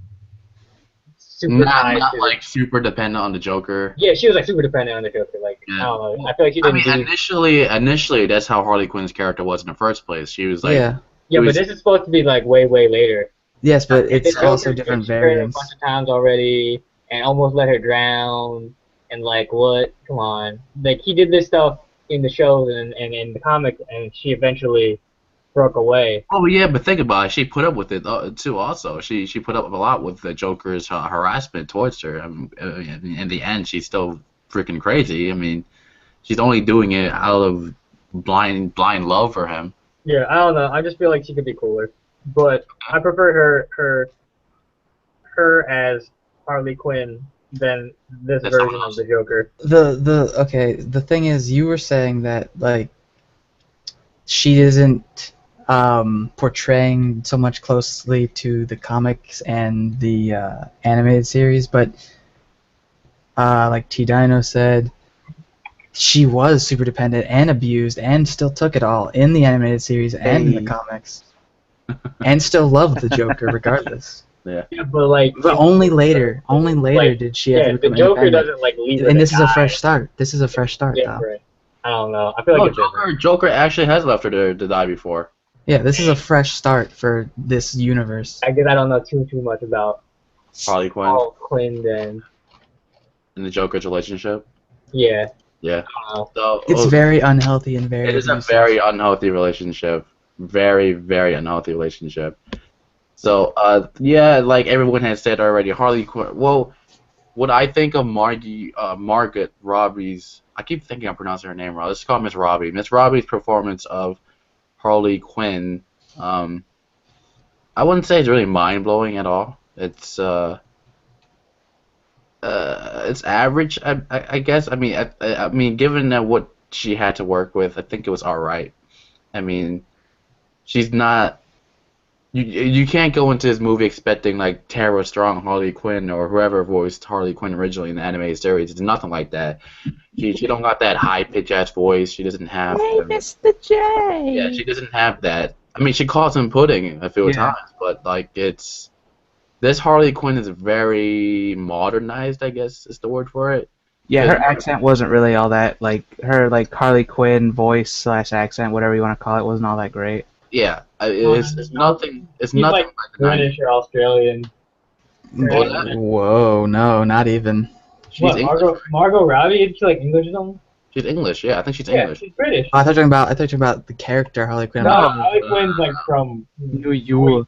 super not like super dependent on the Joker. Yeah, she was like super dependent on the Joker. Like I don't know. I feel like she didn't. Initially, that's how Harley Quinn's character was in the first place. She was like. Yeah, but this is supposed to be like way later. Yes, but it's also different variants. A bunch of times already, and almost let her drown. And like what? Come on! Like he did this stuff in the shows and in the comics, and she eventually broke away. Oh yeah, but think about it. She put up with it too. Also, she put up a lot with the Joker's harassment towards her. In the end, she's still freaking crazy. I mean, she's only doing it out of blind love for him. Yeah, I don't know. I just feel like she could be cooler, but I prefer her as Harley Quinn than this version of the Joker. The thing is, you were saying that like she isn't portraying so much closely to the comics and the animated series, but like T Dino said, she was super dependent and abused and still took it all in the animated series and in the comics, and still loved the Joker regardless. Yeah, but only later did she ever become the Joker independent. doesn't like leave. And this is a fresh start. This is a fresh start, though. I don't know. I feel like Joker actually has left her to die before. Yeah, this is a fresh start for this universe. I guess I don't know too much about Harley Quinn then. And the Joker's relationship. Yeah. Yeah. So, it's very unhealthy and very. It is a very unhealthy relationship. Very, very unhealthy relationship. So, yeah, like everyone has said already, Harley Quinn. Well, what I think of Margot Robbie's, I keep thinking I'm pronouncing her name wrong. Let's call Miss Robbie. Miss Robbie's performance of Harley Quinn, I wouldn't say it's really mind blowing at all. It's average, I guess. I mean, given that what she had to work with, I think it was all right. I mean, she's not. You can't go into this movie expecting like Tara Strong Harley Quinn or whoever voiced Harley Quinn originally in the animated series. It's nothing like that. She don't got that high pitch ass voice. She doesn't have. Hey, Mr. J. Yeah, she doesn't have that. I mean, she calls him Pudding a few times, but like this Harley Quinn is very modernized, I guess is the word for it. Yeah, her accent wasn't really all that. Like her Harley Quinn voice / accent, whatever you want to call it, wasn't all that great. Yeah, it's nothing. It's He's nothing like British or Australian. Whoa, no, not even. She's Margot Robbie? Is she like English or something? She's English. Yeah, I think she's Yeah, English. she's British. I thought you were talking about the character Harley Quinn. No, Harley Quinn's like from New York.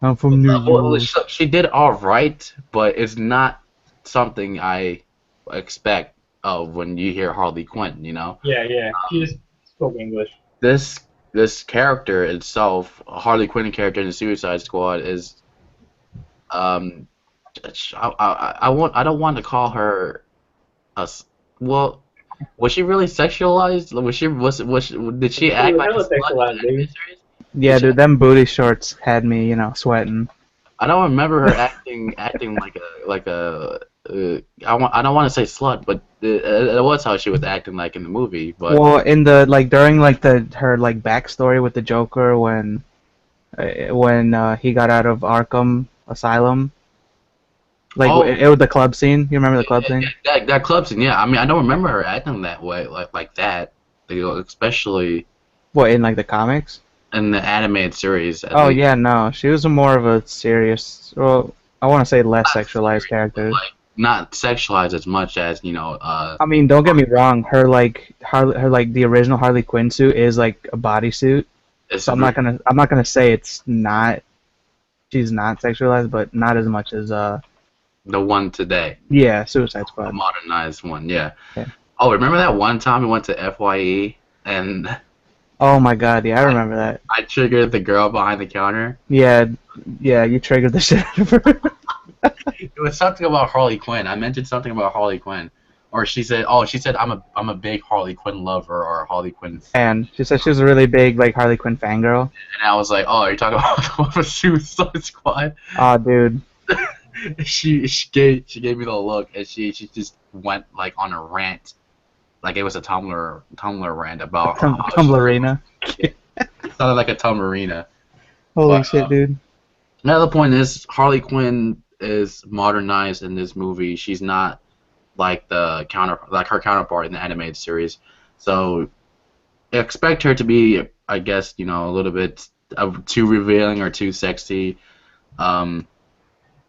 I'm from New York. Well, she did all right, but it's not something I expect of when you hear Harley Quinn. You know. Yeah. She just spoke English. This character itself, Harley Quinn character in the Suicide Squad, is I don't want to call her well, was she really sexualized? Did she act like a slut in the series? Yeah, dude, them booty shorts had me, sweating. I don't remember her acting like a I don't want to say slut, but it was how she was acting like in the movie. But well, in the during her backstory with the Joker when he got out of Arkham Asylum, it was the club scene. You remember the club scene? That club scene, yeah. I mean, I don't remember her acting that way, like that. Especially. What, in the comics? In the animated series. Oh yeah, no, she was more of a serious. Well, I want to say less sexualized character. Not sexualized as much as I mean, don't get me wrong. Her the original Harley Quinn suit is like a bodysuit. So I'm not gonna say it's not. She's not sexualized, but not as much as the one today. Yeah, Suicide Squad. The modernized one, yeah. Oh, remember that one time we went to FYE and. Oh my god, yeah, I remember that. I triggered the girl behind the counter. Yeah, you triggered the shit out of her. It was something about Harley Quinn. I mentioned something about Harley Quinn. or she said, I'm a big Harley Quinn lover or a Harley Quinn fan. And she said she was a really big like Harley Quinn fangirl. And I was like, oh, are you talking about the one from Suicide Squad? Oh, dude. she gave me the look, and she just went like on a rant, like it was a Tumblr rant about Tumblrina. sounded like a Tumblrina. Holy shit, dude. Another point is Harley Quinn is modernized in this movie. She's not like her counterpart in the animated series, so expect her to be, I guess, a little bit too revealing or too sexy. The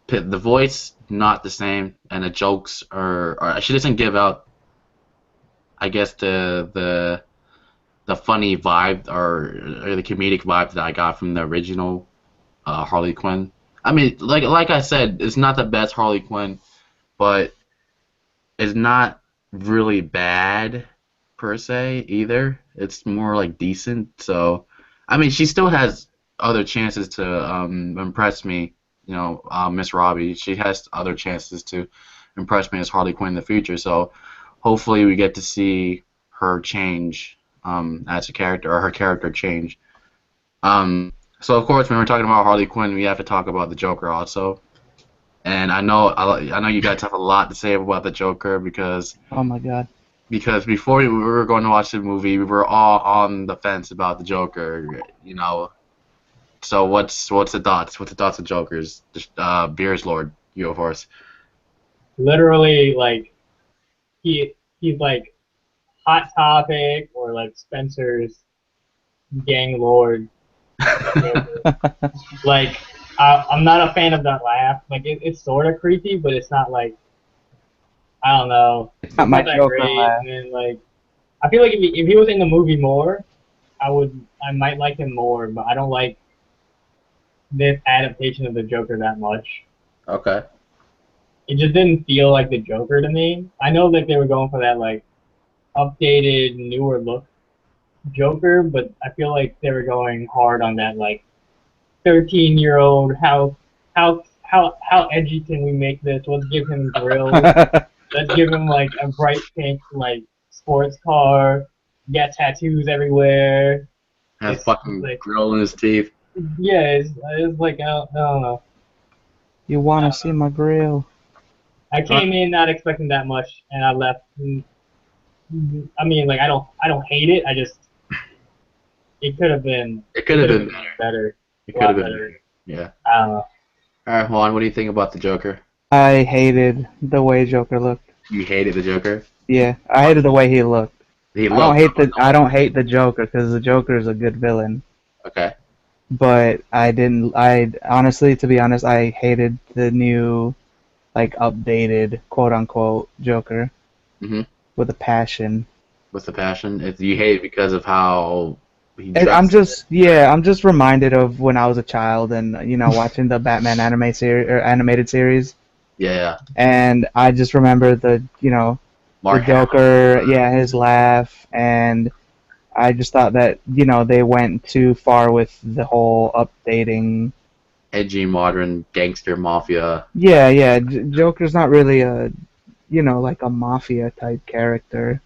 voice not the same, and the jokes are she doesn't give out, I guess, the funny vibe or the comedic vibe that I got from the original Harley Quinn. I mean, like I said, it's not the best Harley Quinn, but it's not really bad per se either. It's more like decent. So, I mean, she still has other chances to impress me. Miss Robbie, she has other chances to impress me as Harley Quinn in the future. So, hopefully, we get to see her change as a character, or her character change. So of course, when we're talking about Harley Quinn, we have to talk about the Joker also. And I know you guys have a lot to say about the Joker because Oh my god. before we were going to watch the movie, we were all on the fence about the Joker. So what's the thoughts? What's the thoughts of Joker's? Beers Lord, you of course. Literally, like he's like Hot Topic or like Spencer's gang lord. Like I'm not a fan of that laugh. Like it's sort of creepy, but it's not like, I don't know. It's not my that Joker great. laugh. And then, like, I feel like if he was in the movie more, I might like him more. But I don't like this adaptation of the Joker that much. Okay. It just didn't feel like the Joker to me. I know that they were going for that like updated, newer look Joker, but I feel like they were going hard on that like 13-year-old. How edgy can we make this? Let's give him grills. Let's give him like a bright pink like sports car. Get tattoos everywhere. Has fucking like, grill in his teeth. Yeah, it's like I don't know. You wanna see my grill? I came in not expecting that much, and I left. I mean, like I don't hate it. I just it could have been. It could have been better. It could have been better. Yeah. I don't know. All right, Juan, what do you think about the Joker? I hated the way Joker looked. You hated the Joker? Yeah, I hated the way he looked. I don't hate the Joker because the Joker is a good villain. Okay. But I honestly, to be honest, I hated the new, like, updated, quote-unquote, Joker. Mm-hmm. With a passion. With a passion? You hate it because of how he I'm just reminded of when I was a child and, watching the Batman animated series. Yeah. And I just remember the Joker, his laugh, and I just thought that, they went too far with the whole updating. Edgy, modern, gangster, mafia. Yeah. Joker's not really a, like a mafia type character.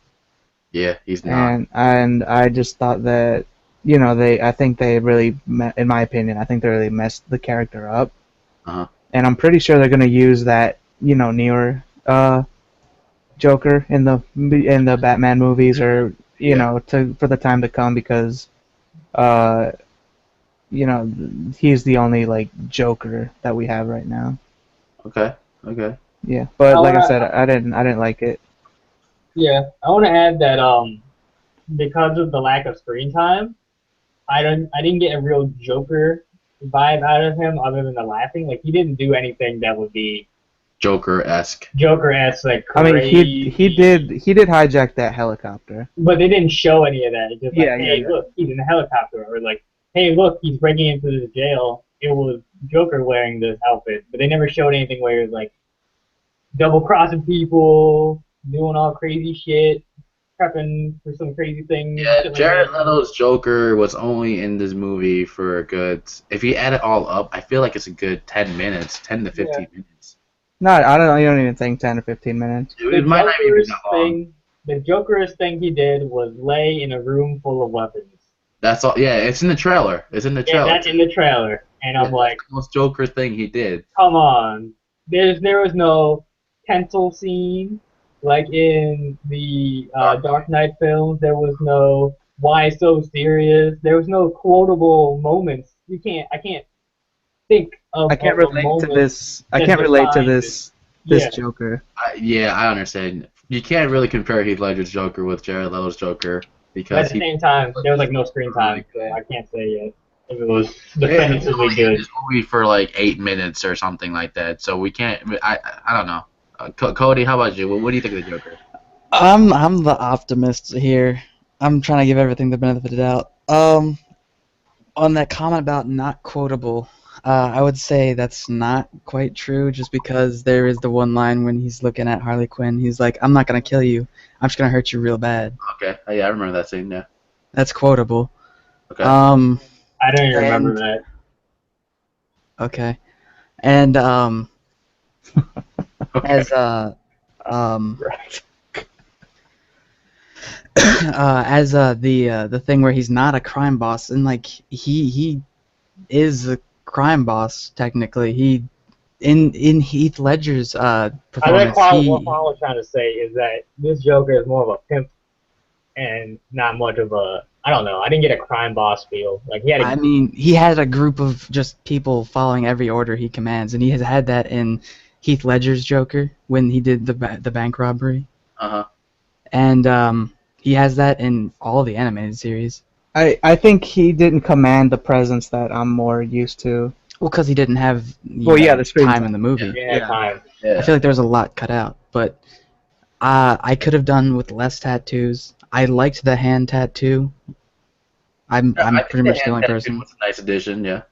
Yeah, he's not. And I just thought that, I think they really, in my opinion, I think they really messed the character up. Uh-huh. And I'm pretty sure they're going to use that, newer Joker in the Batman movies, or for the time to come, because he's the only like Joker that we have right now. Okay. Yeah, but like I said, I didn't like it. Yeah, I want to add that because of the lack of screen time, I didn't get a real Joker vibe out of him other than the laughing. Like he didn't do anything that would be Joker-esque, like crazy. I mean, he did hijack that helicopter, but they didn't show any of that. It's just like, hey, look, he's in a helicopter, or like, hey, look, he's breaking into this jail. It was Joker wearing this outfit, but they never showed anything where he was like double crossing people, doing all crazy shit, prepping for some crazy things. Yeah, Jared Leto's Joker was only in this movie for a good. If you add it all up, I feel like it's a good 10 minutes, 10 to 15 minutes. No, I don't even think 10 or 15 minutes. It might not even be that long. The Joker's thing he did was lay in a room full of weapons. That's all. Yeah, it's in the trailer. It's in the trailer. Yeah, that's in the trailer, and I'm like, that's the most Joker thing he did. come on. There was no pencil scene like in the Dark Knight films. There was no why so serious. There was no quotable moments. I can't think of. I can't a relate to moment this. I that can't relate to defines this it. Yeah. Joker. I understand. You can't really compare Heath Ledger's Joker with Jared Leto's Joker But at because the same time, there was like no screen time, so I can't say yet if it was definitively good. This movie for like 8 minutes or something like that, so we can't. I don't know. Cody, how about you? What do you think of the Joker? I'm the optimist here. I'm trying to give everything the benefit of the doubt. On that comment about not quotable, I would say that's not quite true, just because there is the one line when he's looking at Harley Quinn. He's like, "I'm not gonna kill you. I'm just gonna hurt you real bad." Okay, yeah, I remember that scene. Yeah. That's quotable. Okay. I don't even remember that. Okay. And Okay. as as the thing where he's not a crime boss, and like he is a crime boss technically. He in Heath Ledger's performance. I think what Paul was trying to say is that this Joker is more of a pimp and not much of a. I don't know. I didn't get a crime boss feel. Like he had. I mean, he had a group of just people following every order he commands, and he has had that in Heath Ledger's Joker when he did the bank robbery. And he has that in all the animated series. I think he didn't command the presence that I'm more used to. Well, because he didn't have the screen time in the movie. Time. Yeah. I feel like there was a lot cut out, but I could have done with less tattoos. I liked the hand tattoo. I'm pretty much the only person. Was a nice addition, yeah.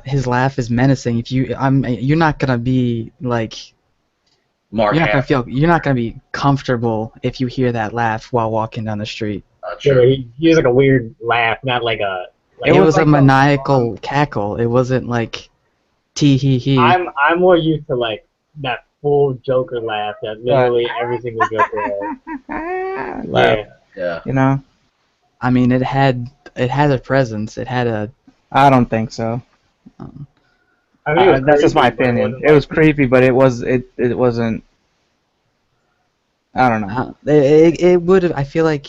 His laugh is menacing. You're not gonna be like. Mark You're not gonna be comfortable if you hear that laugh while walking down the street. Yeah, he used like a weird laugh, not like a. It was a maniacal cackle. It wasn't like tee hee hee. I'm more used to like that full Joker laugh that literally every single Joker has. Yeah. You know. I mean, it had a presence. It had a. I don't think so. I mean, that's just my opinion. It was creepy, but it wasn't. I don't know. It would have. I feel like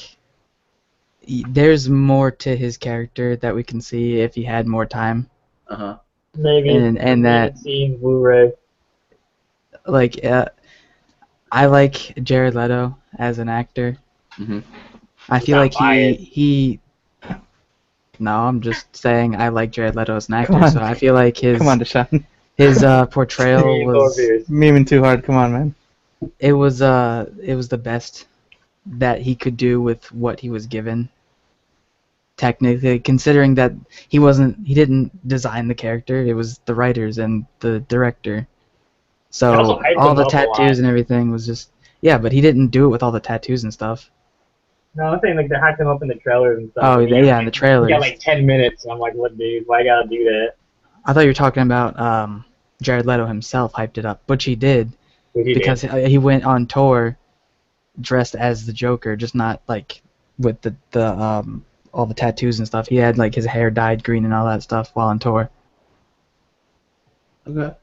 there's more to his character that we can see if he had more time. Maybe. And that scene Blu-ray. Like, I like Jared Leto as an actor. I feel like he. No, I'm just saying I like Jared Leto as an actor, so I feel like his. Come on, Deshaun. His portrayal was. Memeing too hard. Come on, man. It was the best that he could do with what he was given. Technically, considering that he didn't design the character, it was the writers and the director. So all the tattoos and everything was just but he didn't do it with all the tattoos and stuff. No, I'm saying like they hyped him up in the trailers and stuff. Oh yeah, in the trailers. He got like 10 minutes. And I'm like, what, dude? Why you gotta do that? I thought you were talking about Jared Leto himself hyped it up, which he did. Because he went on tour dressed as the Joker, just not like with the all the tattoos and stuff. He had like his hair dyed green and all that stuff while on tour. Okay.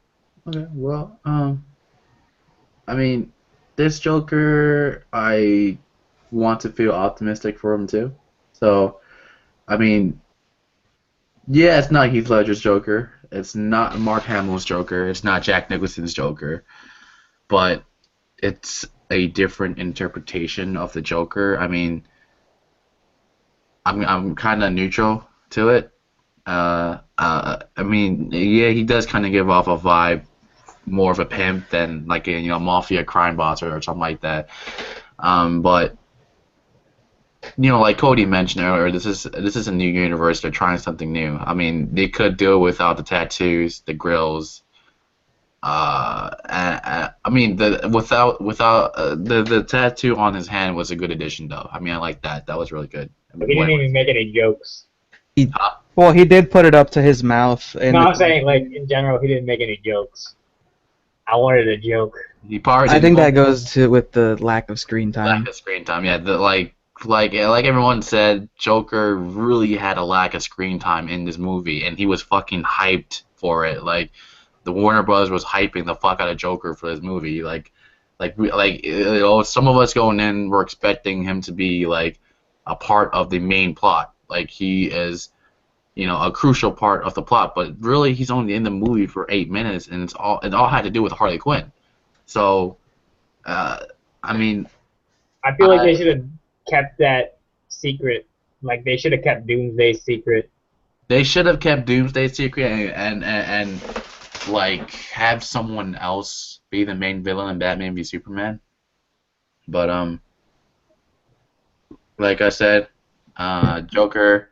Well, I mean, this Joker, I want to feel optimistic for him too. So, I mean, yeah, it's not Heath Ledger's Joker. It's not Mark Hamill's Joker. It's not Jack Nicholson's Joker. But it's a different interpretation of the Joker. I mean, I'm kind of neutral to it. I mean, yeah, he does kind of give off a vibe more of a pimp than like a mafia crime boss or something like that. But like Cody mentioned earlier, this is a new universe. They're trying something new. I mean, they could do it without the tattoos, the grills. I mean, the tattoo on his hand was a good addition, though. I mean, I like that. That was really good. But he didn't even make any jokes. Well, he did put it up to his mouth. No, I'm saying like in general, he didn't make any jokes. I wanted a joke. I think that goes with the lack of screen time. Lack of screen time, yeah. Like everyone said, Joker really had a lack of screen time in this movie, and he was fucking hyped for it. Like, the Warner Bros. Was hyping the fuck out of Joker for this movie. Some of us going in were expecting him to be like a part of the main plot. Like, he is, a crucial part of the plot. But really, he's only in the movie for 8 minutes, and it all had to do with Harley Quinn. So, I mean, I feel like they should have kept that secret. Like, they should have kept Doomsday secret. They should have kept Doomsday secret and like have someone else be the main villain and Batman v Superman. But like I said, Joker.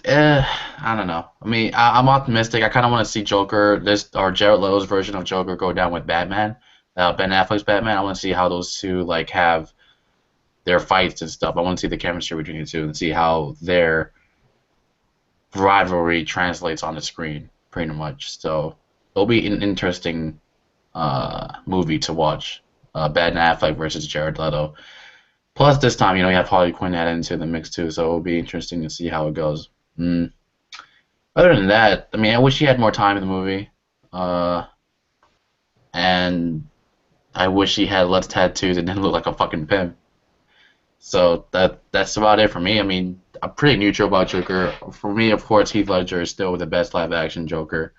I don't know. I mean, I'm optimistic. I kind of want to see Joker, Jared Leto's version of Joker, go down with Batman, Ben Affleck's Batman. I want to see how those two like have their fights and stuff. I want to see the chemistry between the two and see how their rivalry translates on the screen, pretty much. So it'll be an interesting movie to watch. Ben Affleck versus Jared Leto. Plus, this time, you have Harley Quinn added into the mix too, so it'll be interesting to see how it goes. Other than that, I mean, I wish he had more time in the movie. And I wish he had less tattoos and didn't look like a fucking pimp. So that's about it for me. I mean, I'm pretty neutral about Joker. For me, of course, Heath Ledger is still the best live-action Joker.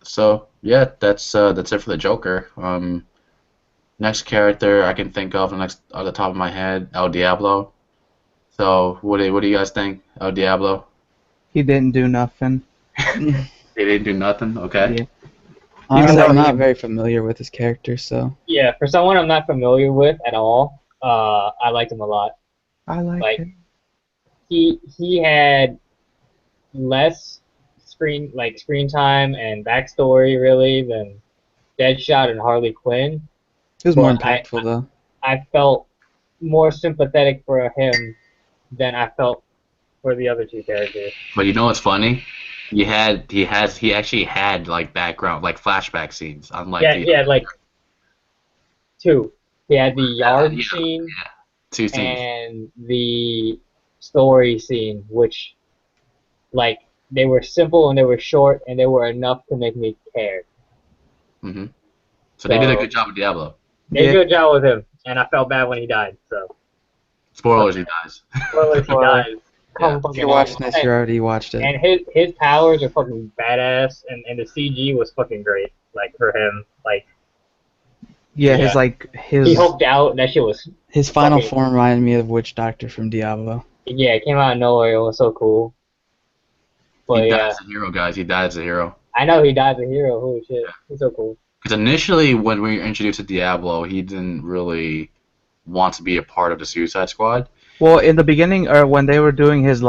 So yeah, that's it for the Joker. Next character I can think of, on the top of my head, El Diablo. So what do you guys think, El Diablo? He didn't do nothing. He didn't do nothing. Okay. Yeah. Honestly, I'm not very familiar with his character, so. Yeah, for someone I'm not familiar with at all, I liked him a lot. I like him. He had less screen time and backstory really than Deadshot and Harley Quinn. It was more impactful though. I felt more sympathetic for him than I felt for the other two characters. But you know what's funny? He actually had like background, like flashback scenes. Unlike like two. He had the yard scene, two scenes, and the story scene, which like they were simple and they were short and they were enough to make me care. Mhm. So they did a good job with Diablo. They did a good job with him, and I felt bad when he died. So. Spoilers, he dies. Spoilers, he dies. Yeah. If you're watching this, you already watched it. And his powers are fucking badass, and the CG was fucking great. Like for him, like. Yeah, his. He hulked out, and that shit was. His final form reminded me of Witch Doctor from Diablo. Yeah, it came out of nowhere. It was so cool. But he died as a hero, guys. He died as a hero. I know he died as a hero. Holy shit, he's so cool. Because initially, when we were introduced to Diablo, he didn't really want to be a part of the Suicide Squad. Well, in the beginning, or when they were doing his in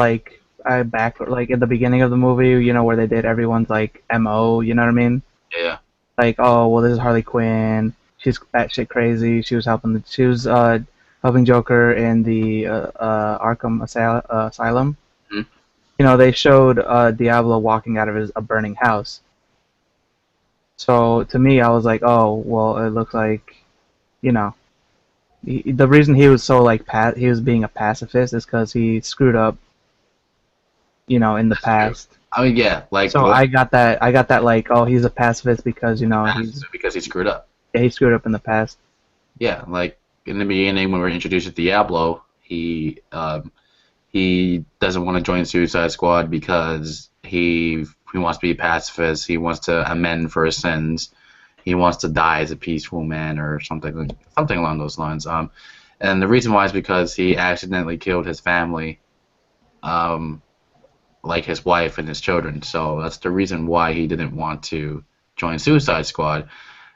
the beginning of the movie, where they did everyone's MO, you know what I mean? Yeah. Like, oh, well, this is Harley Quinn. She's batshit crazy. She was helping Joker in the Arkham Asylum. Mm-hmm. They showed Diablo walking out of a burning house. So to me, I was like, oh, well, it looks like, the reason he was so he was being a pacifist is because he screwed up, in the past. I mean, yeah, So I got that, oh, he's a pacifist because because he screwed up. Yeah, he screwed up in the past. Yeah, like in the beginning when we were introduced to Diablo, he doesn't want to join Suicide Squad because he wants to be a pacifist. He wants to amend for his sins. He wants to die as a peaceful man or something along those lines. And the reason why is because he accidentally killed his family, like his wife and his children. So that's the reason why he didn't want to join Suicide Squad.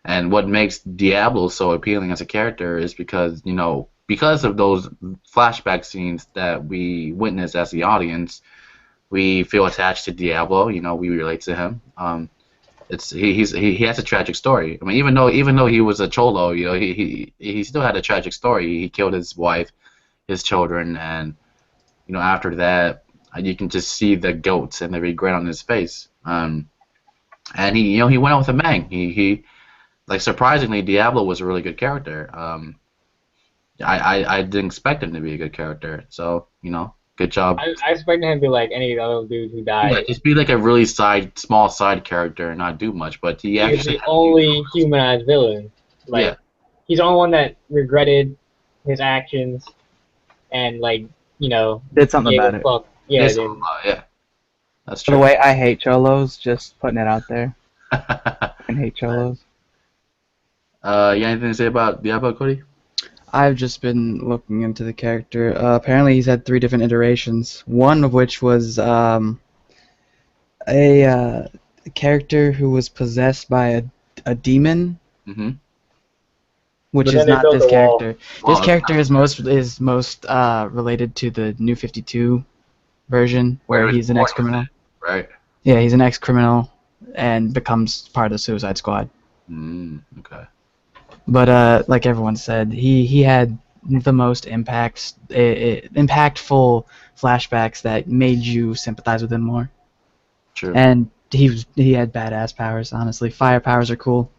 And what makes Diablo so appealing as a character is because of those flashback scenes that we witness as the audience, we feel attached to Diablo. We relate to him. He has a tragic story. I mean, even though he was a cholo, he still had a tragic story. He killed his wife, his children, and after that, you can just see the guilt and the regret on his face. and he went out with a bang. He like surprisingly, Diablo was a really good character. I didn't expect him to be a good character, so good job. I expected him to be like any other dude who Yeah, died. just be like a really small side character and not do much, but he He was actually the only humanized villain. yeah. Like, he's the only one that regretted his actions and Did something gave about a it. fuck. Yeah, Yes, then yeah, that's By the true. way, I hate cholos. Just putting it out there. I hate cholos. You got anything to say about Diablo, Cody? I've just been looking into the character. Apparently, he's had 3 different iterations. One of which was a character who was possessed by a demon, Mm-hmm. which But is then they not built this a wall. character. Well, This character is most related to the New 52 version, where he's an ex-criminal. right? Yeah, he's an ex-criminal and becomes part of the Suicide Squad. Okay. But like everyone said, he had the most impactful flashbacks that made you sympathize with him more. True. And he had badass powers. Honestly, fire powers are cool.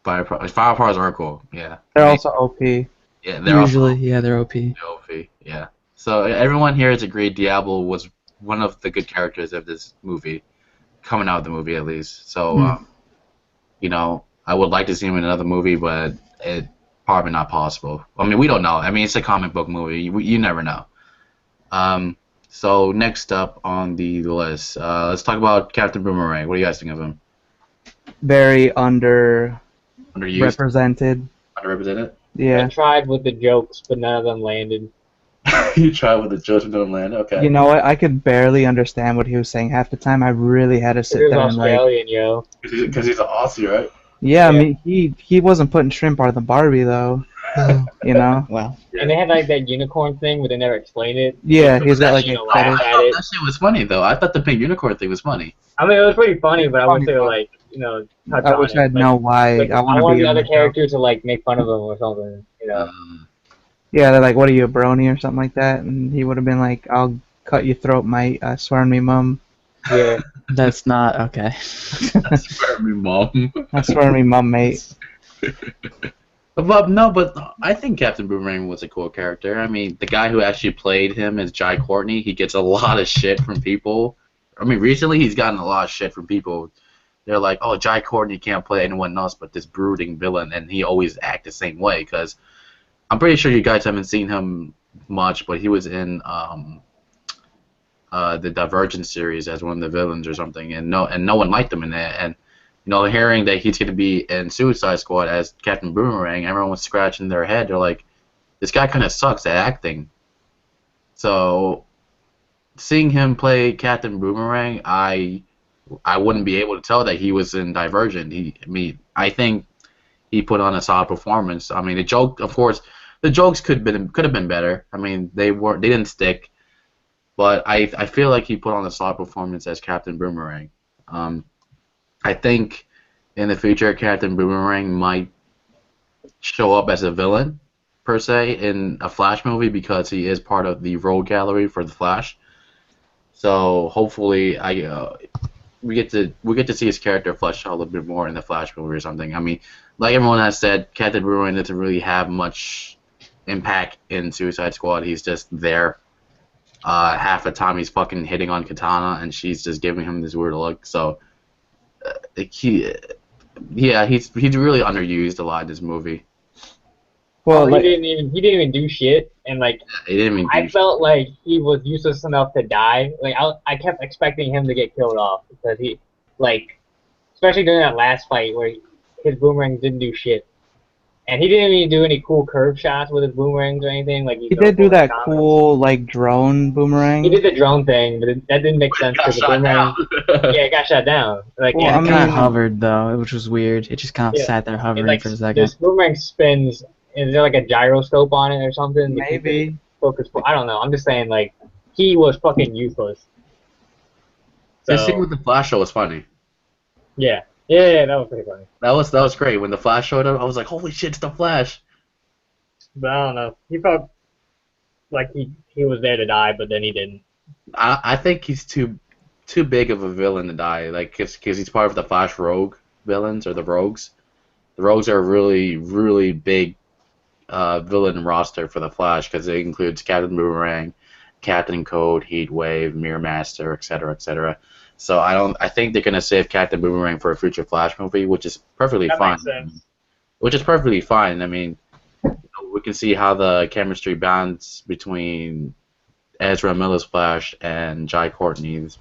Fire powers are cool. Yeah. They're also OP. Yeah, they're Usually, also yeah, they're OP. OP. Yeah. So everyone here has agreed Diablo was one of the good characters of this movie, coming out of the movie at least. So I would like to see him in another movie, but it probably not possible. I mean, we don't know. I mean, it's a comic book movie. You never know. So next up on the list, let's talk about Captain Boomerang. What do you guys think of him? Very Underused? underrepresented. Underrepresented? Yeah. I tried with the jokes, but none of them landed. You tried with the Judgment of Land. Okay. You know what? I could barely understand what he was saying half the time. I really had to He sit was there and like. Australian, yo. Because he's an Aussie, right? Yeah, I Yeah. mean, he wasn't putting shrimp on the Barbie though. You know. Well, And they had like that unicorn thing, but they never explained it. Yeah, he's got like You a know, laugh fetish. at it. That shit was funny though. I thought the pink unicorn thing was funny. I mean, it was pretty funny, but I wish they Funny, were but- like, touch I on wish it. I'd know why. Like, I I want to want be the in other the show. characters to like make fun of him or something. Yeah, they're like, "What are you, a brony or something like that?" And he would have been like, "I'll cut your throat, mate. I swear on me, mum. Yeah. that's not okay. I swear me, mom. I swear on me, mum, mate." But I think Captain Boomerang was a cool character. I mean, the guy who actually played him is Jai Courtney. He gets a lot of shit from people. I mean, recently he's gotten a lot of shit from people. They're like, "Oh, Jai Courtney can't play anyone else but this brooding villain," and he always act the same way. Because I'm pretty sure you guys haven't seen him much, but he was in the Divergent series as one of the villains or something, and no one liked him in that. And hearing that he's going to be in Suicide Squad as Captain Boomerang, everyone was scratching their head. They're like, this guy kind of sucks at acting. So, seeing him play Captain Boomerang, I wouldn't be able to tell that he was in Divergent. I think he put on a solid performance. I mean, the joke, of course, the jokes could have been better. I mean, they didn't stick, but I feel like he put on a solid performance as Captain Boomerang. I think in the future, Captain Boomerang might show up as a villain, per se, in a Flash movie because he is part of the road gallery for the Flash. So hopefully, we get to see his character fleshed out a little bit more in the Flash movie or something. I mean, like everyone has said, Captain Boomerang doesn't really have much impact in Suicide Squad. He's just there. Half the time he's fucking hitting on Katana, and she's just giving him this weird look. So. He's really underused a lot in this movie. Well, he like, didn't even do shit, and like He didn't even I felt like he was useless enough to die. Like I kept expecting him to get killed off because he, like, especially during that last fight where his boomerang didn't do shit, and he didn't even do any cool curve shots with his boomerangs or anything. Like he did do that cool like drone boomerang. He did the drone thing, but that didn't make sense because the boomerang. Yeah, it got shot down. Like, Well, yeah, I It kind mean- of hovered though, which was weird. It just kind of Yeah. sat there hovering like for a second. this boomerang spins. Is there like a gyroscope on it or something? Maybe. Focus. I don't know. I'm just saying, like, he was fucking useless. So, The scene with the Flash show was funny. yeah, that was pretty funny. That was great. When the Flash showed up, I was like, "Holy shit, it's the Flash!" But I don't know. He felt like he was there to die, but then he didn't. I think he's too too big of a villain to die. Like, because he's part of the Flash Rogue villains or the Rogues. The Rogues are a really, really big villain roster for the Flash because it includes Captain Boomerang, Captain Cold, Heat Wave, Mirror Master, etc., etc. So I think they're gonna save Captain Boomerang for a future Flash movie, which is perfectly That fine. makes sense. Which is perfectly fine. I mean, we can see how the chemistry bonds between Ezra Miller's Flash and Jai Courtney's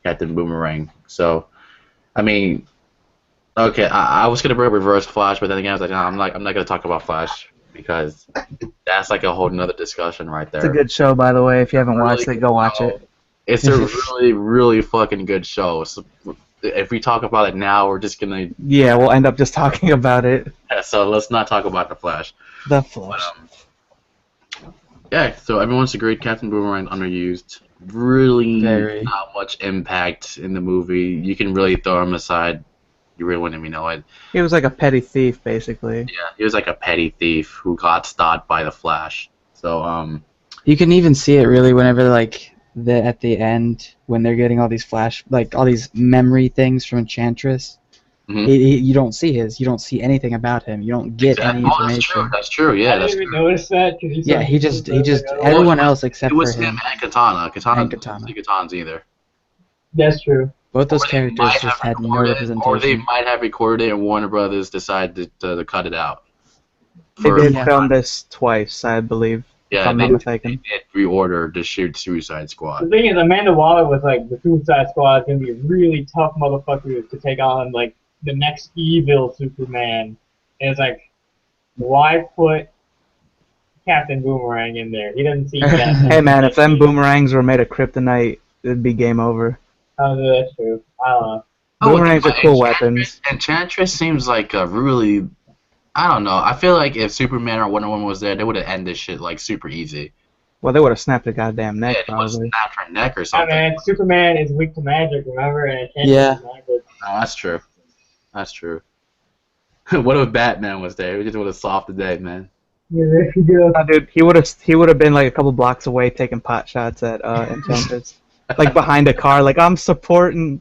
Captain Boomerang. So, I mean, okay, I was gonna bring Reverse Flash, but then again, I was like, no, I'm not gonna talk about Flash because that's like a whole nother discussion right there. It's a good show, by the way. If you haven't watched it, go watch it. It's a really, really fucking good show. So if we talk about it now, we're just gonna. Yeah, we'll end up just talking about it. Yeah, so let's not talk about the Flash. The Flash. Yeah, so everyone's agreed Captain Boomerang underused. Really Very. not much impact in the movie. You can really throw him aside. You really wouldn't even know it. He was like a petty thief, basically. Yeah, he was like a petty thief who got stopped by the Flash. So, You can even see it really whenever like at the end when they're getting all these all these memory things from Enchantress. Mhm. You don't see you don't see anything about him. You don't get any Oh, information. that's true. Yeah, I that's didn't even true. notice that. Cause Yeah, he just oh, everyone else except It was for him. him and Katana. Katana And didn't Katana. see Katana's either. That's true. Both those Or they characters might just have had no recorded it, representation. Or they might have recorded it and Warner Brothers decided to cut it out. They did Yeah. film this twice, I believe, if Yeah, I'm not mistaken. they did reorder to shoot Suicide The Squad. thing is, Amanda Waller was like, the Suicide Squad is gonna be a really tough motherfucker to take on, like the next evil Superman. And it's like, why put Captain Boomerang in there? He doesn't seem that. Hey man, if them boomerangs were made of kryptonite, it'd be game over. Oh, that's true. I don't know. Boomerangs are cool Enchantress- weapons. Enchantress seems like a really, I don't know. I feel like if Superman or Wonder Woman was there, they would have ended this shit like super easy. Well, they would have snapped the goddamn neck, Yeah, they would have probably. snapped her neck or I something. mean, Superman is weak to magic, remember? And Enchantress Yeah. is magic. No, that's true. That's true. What if Batman was there? We just would have solved the day, man. Yeah, there you go. Oh, dude, he would have been like a couple blocks away taking pot shots at Enchantress, like behind a car, like I'm supporting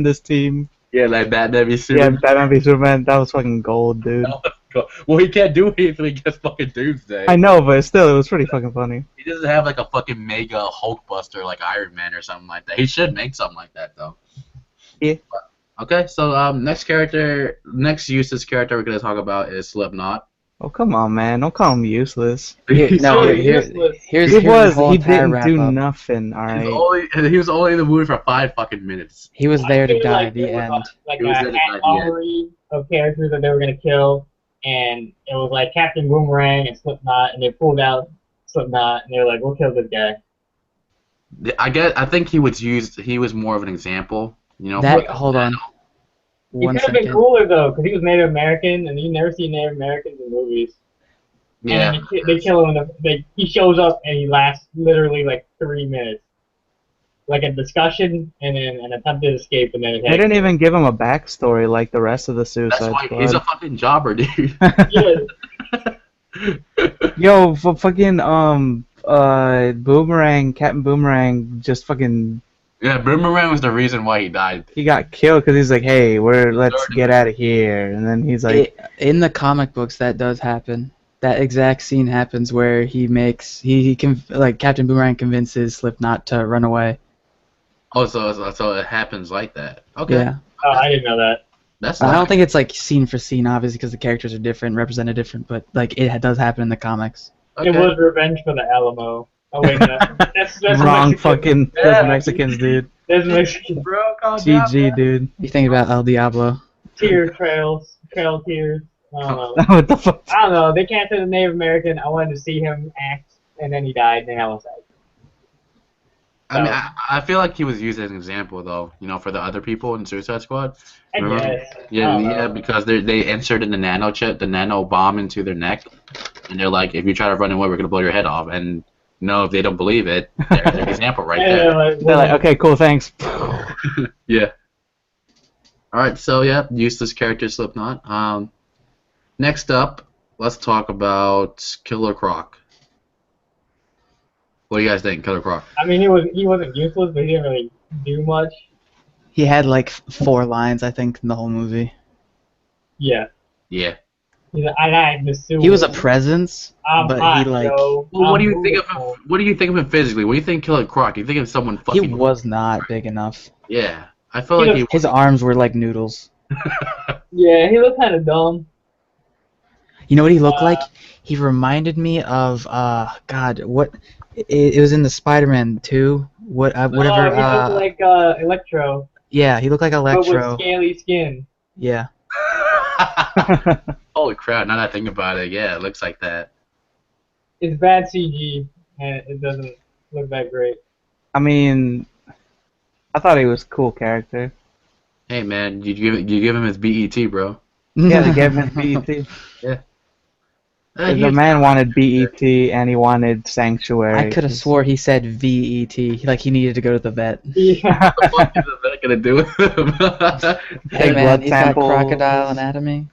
this team. Yeah, like Batman v Yeah, Superman. Batman v Superman, that was fucking gold, dude. Well, he can't do anything against fucking Doomsday. I know, but still, it was pretty fucking funny. He doesn't have like a fucking mega Hulkbuster like Iron Man or something like that. He should make something like that though. Yeah. Okay, so next useless character we're gonna talk about is Slipknot. Oh come on, man! Don't call him useless. No, really here's useless. here's He the was. whole He entire didn't do wrap-up. nothing. All right. He was only in the movie for 5 fucking minutes. He was there I to feel die like at the there was end. Like He was a there to die at the end. armory of characters that they were gonna kill, and it was like Captain Boomerang and Slipknot, and they pulled out Slipknot, and they were like, "We'll kill this guy." I think he was more of an example, you know. That for- hold on. He One could have been second. cooler though, because he was Native American, and you never see Native Americans in movies. Yeah. And they kill him. He shows up and he lasts literally like 3 minutes, like a discussion and then an attempted escape, and then They didn't even give him a backstory like the rest of the That's Suicide why Squad. he's a fucking jobber, dude. Yeah, Yo, fucking Boomerang, Captain Boomerang, just fucking Yeah, Boomerang was the reason why he died. he got killed because he's like, hey, let's get out of here, and then he's like, In the comic books, that does happen. That exact scene happens where like Captain Boomerang convinces Slipknot to run away. Oh, so it happens like that. Okay. Yeah. oh, I didn't know that. That's I not don't think it's like scene for scene, obviously, because the characters are different, represented different, but like it does happen in the comics. okay. It was revenge for the Alamo. Oh wait, no. that's wrong Mexican. fucking Yeah. that's Mexicans, dude. That's Mexican. Bro, calm down, GG, man. dude. You think about El Diablo. Trail tears. I don't know. What the fuck? I don't know. They can't say the Native American. I wanted to see him act, and then he died, and I was like, I mean, I feel like he was used as an example, though, you know, for the other people in Suicide Squad. I Remember? guess. I Yeah, don't yeah, know. because they inserted the nano chip, the nano bomb into their neck, and they're like, if you try to run away, we're gonna blow your head off. And no, if they don't believe it, there's an example right Yeah, there. like, They're like, okay, cool, thanks. Yeah. All right, so yeah, useless character Slipknot. Next up, let's talk about Killer Croc. What do you guys think, Killer Croc? I mean, he wasn't useless, but he didn't really do much. He had like 4 lines, I think, in the whole movie. Yeah. Yeah. I like the suit. He was a presence, I'm but hot, he like yo. Well, what do I'm you think of him? beautiful. What do you think of him physically? What do you think, Killer Croc? You think of someone he fucking? was not big enough. Yeah, I feel like he. His arms were like noodles. Yeah, he looked kind of dumb. You know what he looked like? He reminded me of God, what? It was in the Spider-Man 2. Whatever. Oh, he looked like Electro, Yeah, he looked like but with Electro. scaly skin. Yeah. Holy crap! Now that I think about it, yeah, it looks like that. It's bad CG, and it doesn't look that great. I mean, I thought he was a cool character. Hey man, you give him his BET, bro. Yeah, they gave him BET. Yeah. The man wanted BET and he wanted Sanctuary. I could have swore he said VET, like he needed to go to the vet. Yeah. What the fuck is that gonna do with him? Hey Take man, blood he's got samples. crocodile anatomy.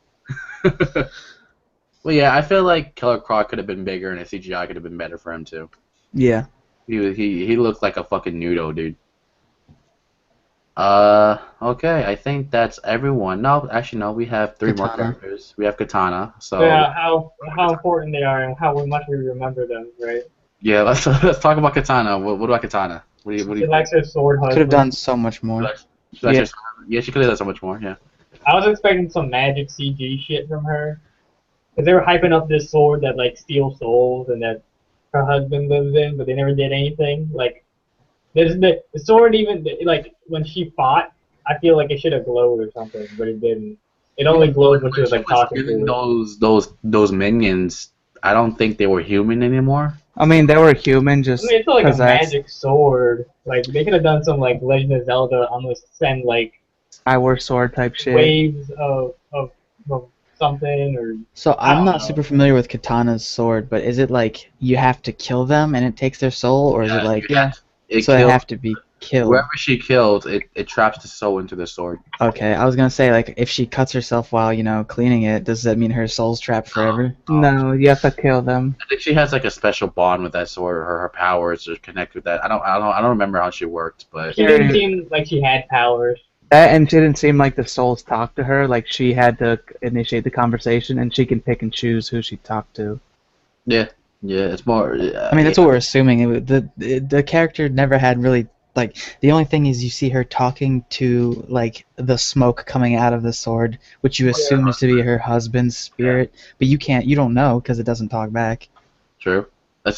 Well, yeah, I feel like Killer Croc could have been bigger and the CGI could have been better for him too. Yeah. He looked like a fucking nudo, dude. Okay, I think that's everyone. No, actually, no, we have 3 more Katana. characters. We have Katana, so Yeah, how important they are and how much we remember them, right? yeah, let's talk about Katana. What about Katana? What do She you likes her sword husband. Could have done so much more. Yeah. Yeah, she could have done so much more. Yeah. I was expecting some magic CG shit from her. Because they were hyping up this sword that, like, steals souls and that her husband lives in, but they never did anything. Like, the sword even, like, when she fought, I feel like it should have glowed or something, but it didn't. It only glowed when she was, like, talking to Giving her. those minions, I don't think they were human anymore. I mean, they were human, just I mean, it's not like a possessed. magic sword. Like, they could have done some, like, Legend of Zelda, almost send, like, Skyward Sword type shit. waves of something, or... So I I'm don't not know. super familiar with Katana's sword, but is it like you have to kill them and it takes their soul, or is it like It so they killed have to be killed? whoever she killed. It traps the soul into the sword. Okay, I was gonna say like if she cuts herself while cleaning it, does that mean her soul's trapped forever? No, you have to kill them. I think she has like a special bond with that sword. Her powers are connected with that. I don't remember how she worked, but She didn't seem like she had powers. That, and she didn't seem like the souls talked to her. Like she had to initiate the conversation, and she can pick and choose who she talked to. yeah, it's more. I mean, that's what we're assuming. The character never had really like the only thing is you see her talking to like the smoke coming out of the sword, which you assume is to be her husband's spirit, but you don't know because it doesn't talk back. True.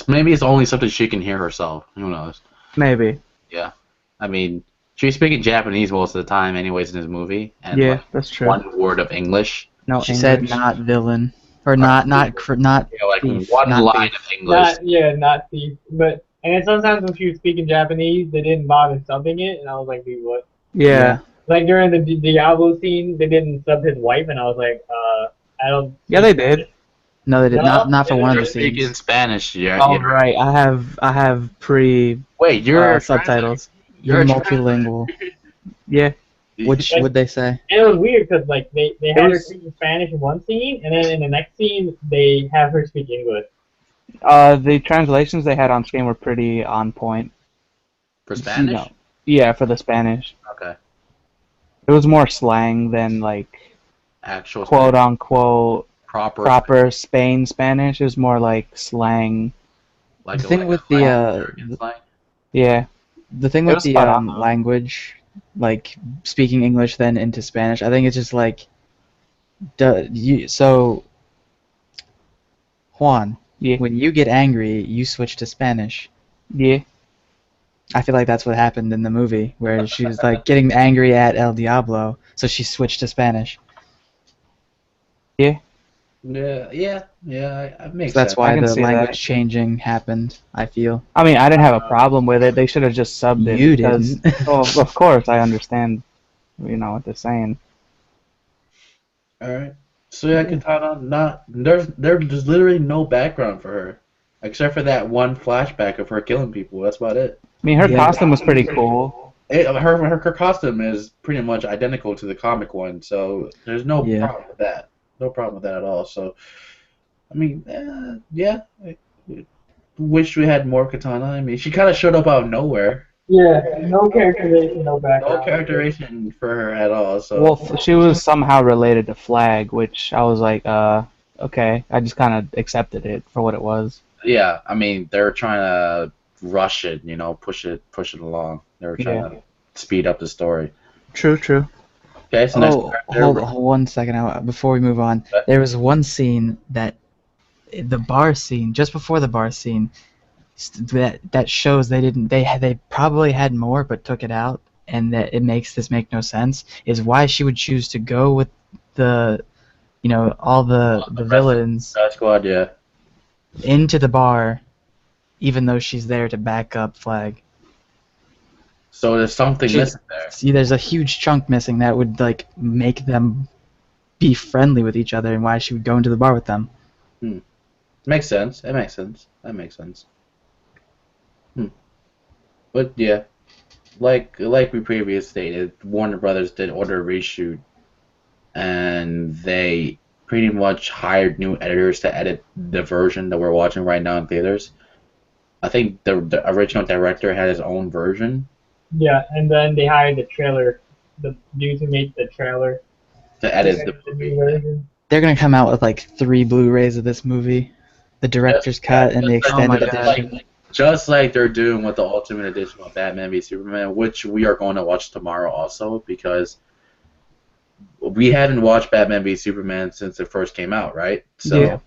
Maybe it's only something she can hear herself. Who knows? Maybe. Yeah. I mean, she's speaking Japanese most of the time, anyways, in this movie, and Yeah, like, that's true. one word of English. No, She English. said not villain or not Like thief, one not line thief. of English. Not thief. But and then sometimes when she was speaking Japanese, they didn't bother subbing it, and I was like, dude, what? Yeah. Like during the Diablo scene, they didn't sub his wife, and I was like, I don't. Yeah, they did. No, they did No, not for they one of You're the speaking scenes. Spanish, yeah. Oh yeah. right, I have pre Wait, you're subtitles. You're a multilingual. Yeah. Which would they say? And it was weird because like they had her was- speaking Spanish in one scene, and then in the next scene they have her speak English. The translations they had on screen were pretty on point. for Spanish. No. Yeah, for the Spanish. Okay. It was more slang than like Actual quote unquote proper. proper Spain Spanish. It was more like slang. Like The thing with American slang. Yeah. The thing It with was the spot on, though. language, like speaking English then into Spanish, I think it's just like, so Juan, Yeah. when you get angry, you switch to Spanish. Yeah. I feel like that's what happened in the movie, where she was like getting angry at El Diablo, so she switched to Spanish. Yeah. Yeah. That makes So that's sense. I why can the see language that. changing happened, I feel. I mean, I didn't have a problem with it. They should have just subbed it. You because, didn't. well, of course, I understand. What they're saying. All right. So yeah, Katana, there's literally no background for her, except for that one flashback of her killing people. That's about it. I mean, her Yeah. costume was pretty cool. Her costume is pretty much identical to the comic one, so there's no Yeah. problem with that. No problem with that at all. So, I mean, yeah. wish we had more Katana. I mean, she kind of showed up out of nowhere. Yeah, no characterization, no No background. characterization for her at all. So. Well, she was somehow related to Flag, which I was like, okay. I just kind of accepted it for what it was. Yeah, I mean, they're trying to rush it, push it along. They're trying to speed up the story. True. Okay, so next character. Hold 1 second before we move on. Okay. There was one scene the bar scene, just before the bar scene, that shows they probably had more but took it out, and that it makes this make no sense. Is why she would choose to go with all the villains Squad, yeah. into the bar, even though she's there to back up Flag. So there's something missing there. See, there's a huge chunk missing that would make them be friendly with each other, and why she would go into the bar with them. Makes sense. That makes sense. But yeah, like we previously stated, Warner Brothers did order a reshoot, and they pretty much hired new editors to edit the version that we're watching right now in theaters. I think the original director had his own version. Yeah, and then they hired the dude who made the trailer To edit the new version. They're gonna come out with 3 Blu-rays of this movie, the director's cut and the extended edition. Just like they're doing with the Ultimate Edition of Batman v Superman, which we are going to watch tomorrow also, because we haven't watched Batman v Superman since it first came out, right? So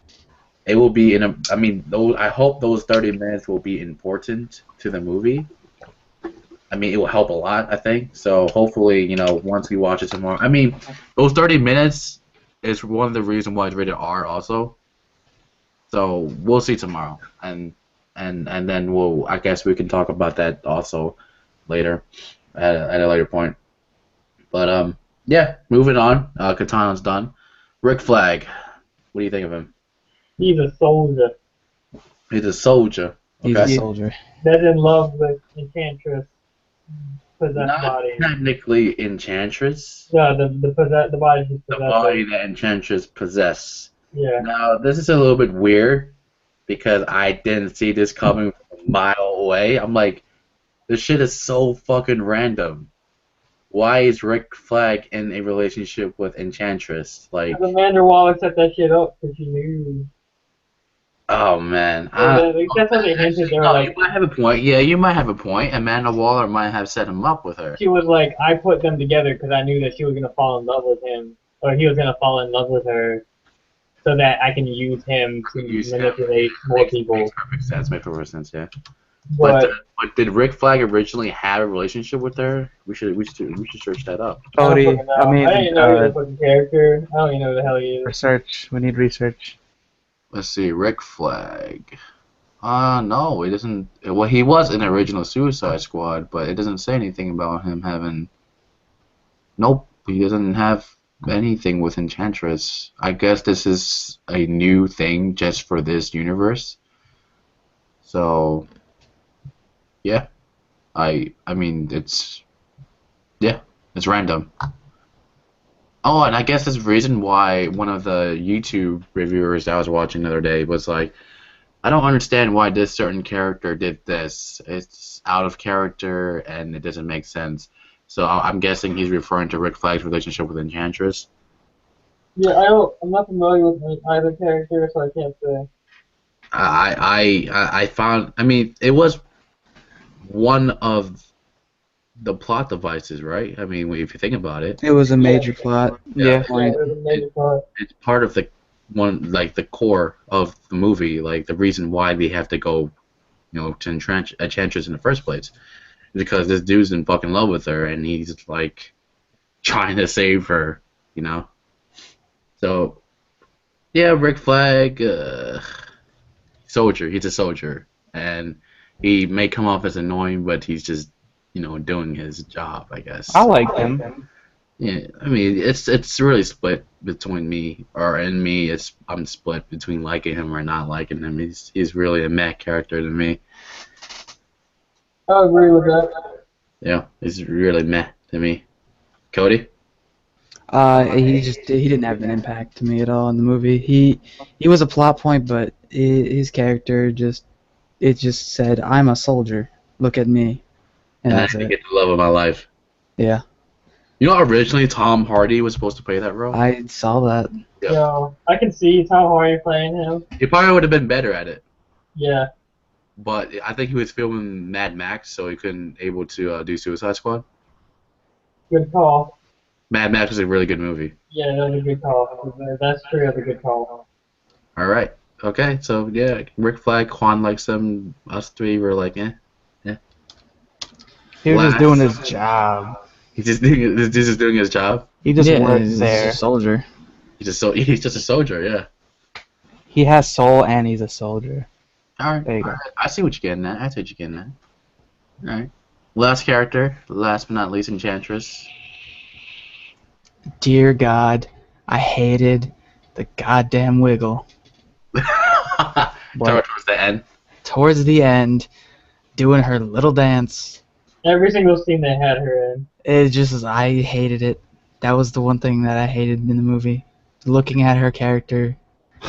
it will be I hope those 30 minutes will be important to the movie. I mean, it will help a lot, I think. So hopefully, once we watch it tomorrow. I mean, those 30 minutes is one of the reasons why it's rated R also. So we'll see tomorrow, and then I guess we can talk about that also later, at a later point. But yeah, moving on. Katana's done. Rick Flag, what do you think of him? He's a soldier. He's a soldier. He's a soldier. That's in love with Enchantress possessed Not body. technically Enchantress. Yeah, the body she's The possessed. body that Enchantress possess. Yeah. Now, this is a little bit weird because I didn't see this coming from a mile away. I'm like, this shit is so fucking random. Why is Rick Flag in a relationship with Enchantress? Like, Amanda Waller set that shit up because she knew. oh man. That's what they hinted. They were like, you might have a point. Yeah, you might have a point. Amanda Waller might have set him up with her. she was like, I put them together because I knew that she was gonna fall in love with him, or he was gonna fall in love with her, so that I can use him to manipulate more people. Makes perfect sense. Makes perfect sense. Yeah. But But did Rick Flag originally have a relationship with her? We should search that up. Cody, I didn't know he was a fucking character. I don't even know who the hell he is. research. We need research. Let's see, Rick Flag. No, it doesn't. Well, he was in the original Suicide Squad, but it doesn't say anything about him having. Nope, he doesn't have anything with Enchantress. I guess this is a new thing just for this universe. So, yeah, I mean it's random. Oh, and I guess that's the reason why one of the YouTube reviewers that I was watching the other day was like, I don't understand why this certain character did this. It's out of character and it doesn't make sense. So I'm guessing he's referring to Rick Flag's relationship with Enchantress. Yeah, I'm not familiar with either character, so I can't say. I found. I mean, it was one of the plot devices, right? I mean, if you think about it, It was a major plot. Yeah. it's part of the the core of the movie, like the reason why we have to go, to Enchantress in the first place, because this dude's in fucking love with her and he's like trying to save her, So, yeah, Rick Flag, soldier. He's a soldier, and he may come off as annoying, but he's just doing his job, I guess. I like him. Yeah, I mean, it's really split between me, I'm split between liking him or not liking him. He's really a meh character to me. I agree with that. Yeah, he's really meh to me. Cody? He didn't have an impact to me at all in the movie. He was a plot point, but his character just it just said, "I'm a soldier. Look at me," and And I that's didn't it. get the love of my life. Yeah, You know, originally Tom Hardy was supposed to play that role. I saw that. Yeah. Yo, I can see Tom Hardy playing him. He probably would have been better at it, Yeah. but I think he was filming Mad Max, so he couldn't able to do Suicide Squad. Good call. Mad Max was a really good movie. Yeah, that was a good call. That's true. That's a good call. All right. Okay. So yeah, Rick Flag, Quan likes them. Us three were like, eh. He was just Last- doing his job. He's just doing his job. He just Yeah, works he's there. a soldier. He's just a soldier. Yeah. He has soul and he's a soldier. All right. There you go. All right. I see what you're getting at. I see what you're getting at. All right. Last character, last but not least, Enchantress. Dear God, I hated the goddamn wiggle. Towards the end. Towards the end, doing her little dance. Every single scene they had her in. It just, I hated it. That was the one thing that I hated in the movie. Looking at her character,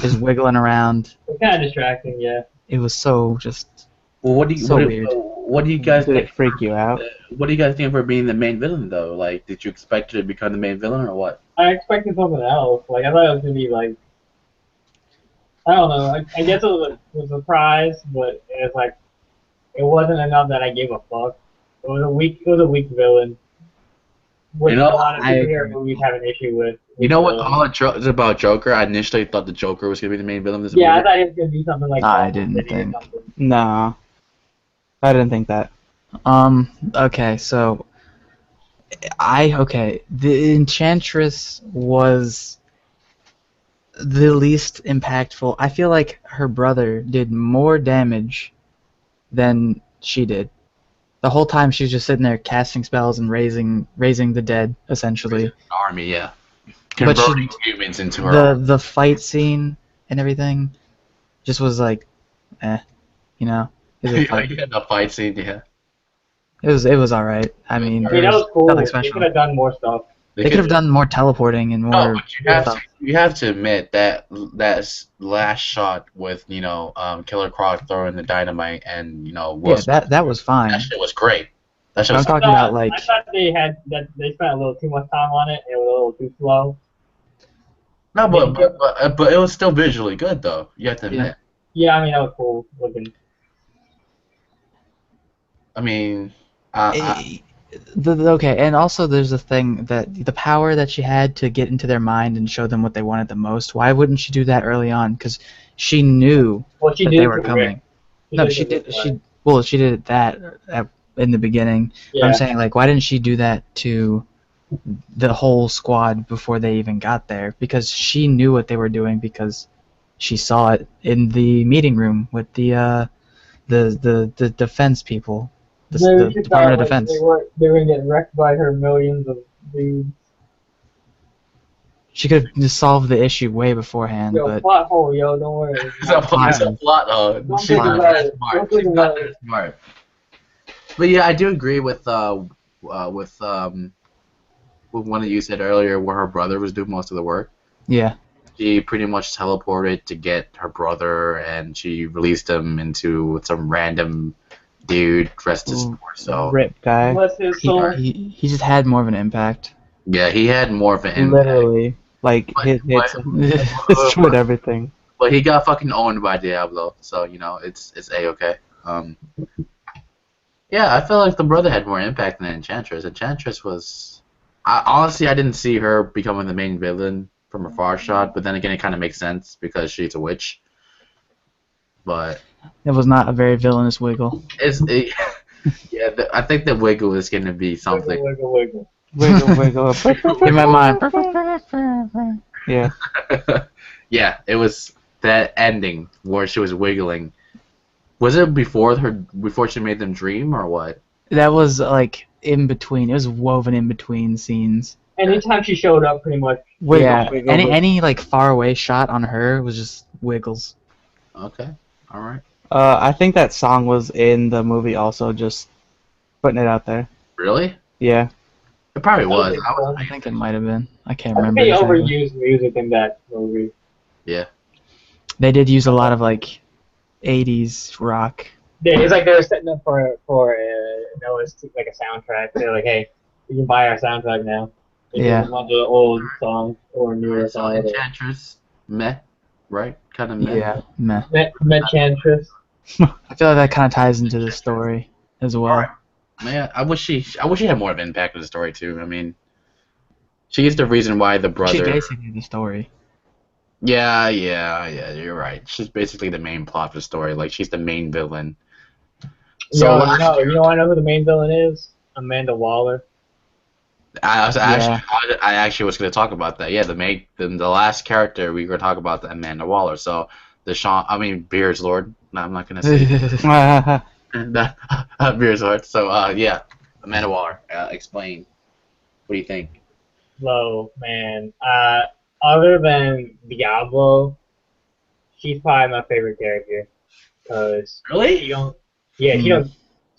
just wiggling around. It's kind of distracting, yeah. It was so just. Well, what do you So weird. what do you guys Did think? it freak you out? What do you guys think of her being the main villain though? Like, did you expect her to become the main villain or what? I expected something else. Like, I thought it was gonna be like, I don't know. I guess it was a surprise, but it's like, it wasn't enough that I gave a fuck. It was a weak villain. Which You know, a lot of I superhero agree. movies have an issue with. You know what? villains. All it is about Joker. I initially thought the Joker was gonna be the main villain of this Yeah, I movie. thought it was gonna be something like I that. didn't think. No. I didn't think that. Okay, so. The Enchantress was the least impactful. I feel like her brother did more damage than she did. The whole time she was just sitting there casting spells and raising the dead, essentially. Army, yeah. But Converting humans into her. The fight scene and everything just was like, you know. It was, a fight. Yeah, the fight scene, yeah. it was all right. I mean, I mean, that was cool. nothing They special. could have done more stuff. They could have done more teleporting and No, more but stuff. you have to admit that last shot with Killer Croc throwing the dynamite and Yeah, that was fine. that shit was great. That shit I'm was talking about like I thought they spent a little too much time on it. It was a little too slow. no, but it was still visually good though. You have to admit. Yeah, I mean that was cool looking. I mean, okay, and also there's a thing that the power that she had to get into their mind and show them what they wanted the most. Why wouldn't she do that early on? Because she knew Well, she that did they it were to coming. Rick. No, she did. She did that in the beginning. Yeah. I'm saying, like, why didn't she do that to the whole squad before they even got there? Because she knew what they were doing because she saw it in the meeting room with the defense people, the She Department thought, of like, Defense. they were gonna get wrecked by her millions of dudes. She could have just solved the issue way beforehand, Yo, but plot hole, yo, don't worry. it's a plot. Don't She's think not about that it. smart. Don't think She's about not that smart. But yeah, I do agree with what one of you said earlier, where her brother was doing most of the work. yeah. She pretty much teleported to get her brother, and she released him into some random dude dressed as Thor. So Rip guy. Bless his soul. He just had more of an impact. yeah, he had more of an impact. Literally. Like, hit hits destroyed everything. But he got fucking owned by Diablo, so you know it's a-okay. Yeah, I feel like the brother had more impact than Enchantress. Enchantress was, honestly, I didn't see her becoming the main villain from a far shot, but then again, it kind of makes sense because she's a witch. But It was not a very villainous wiggle. yeah, I think the wiggle is going to be something. Wiggle, wiggle. Wiggle, wiggle. In my mind. Yeah. Yeah, it was that ending where she was wiggling. Was it before she made them dream or what? That was like in between. It was woven in between scenes. Anytime she showed up, pretty much. Wiggle, Yeah. wiggle, Any like far away shot on her was just wiggles. Okay, all right. I think that song was in the movie also, just putting it out there. Really? Yeah. It probably was. I think it might have been. I can't I remember. think they exactly. overused music in that movie. Yeah. They did use a lot of like '80s rock. Yeah, it's like they were setting up for OST, like a soundtrack. They're like, hey, you can buy our soundtrack now. It's Yeah. just a bunch of old songs or newer So songs. Enchantress, meh, right? Kind of meh. Yeah. Meh. Menchantress. I feel like that kind of ties into the story as well. Man, I wish she had more of an impact with the story too. I mean, she's the reason why the She's brother. basically the story. Yeah, you're right. She's basically the main plot of the story. Like she's the main villain. So Yo, last year, you know I know who the main villain is? Amanda Waller. Yeah. I actually was going to talk about that. Yeah, the last character we were talking about, the Amanda Waller. So Beers Lord. No, I'm not going to say that. Beers Lord. So yeah, Amanda Waller. Explain. What do you think? Low, man. Other than Diablo, she's probably my favorite character. Cause Really? she don't, yeah, she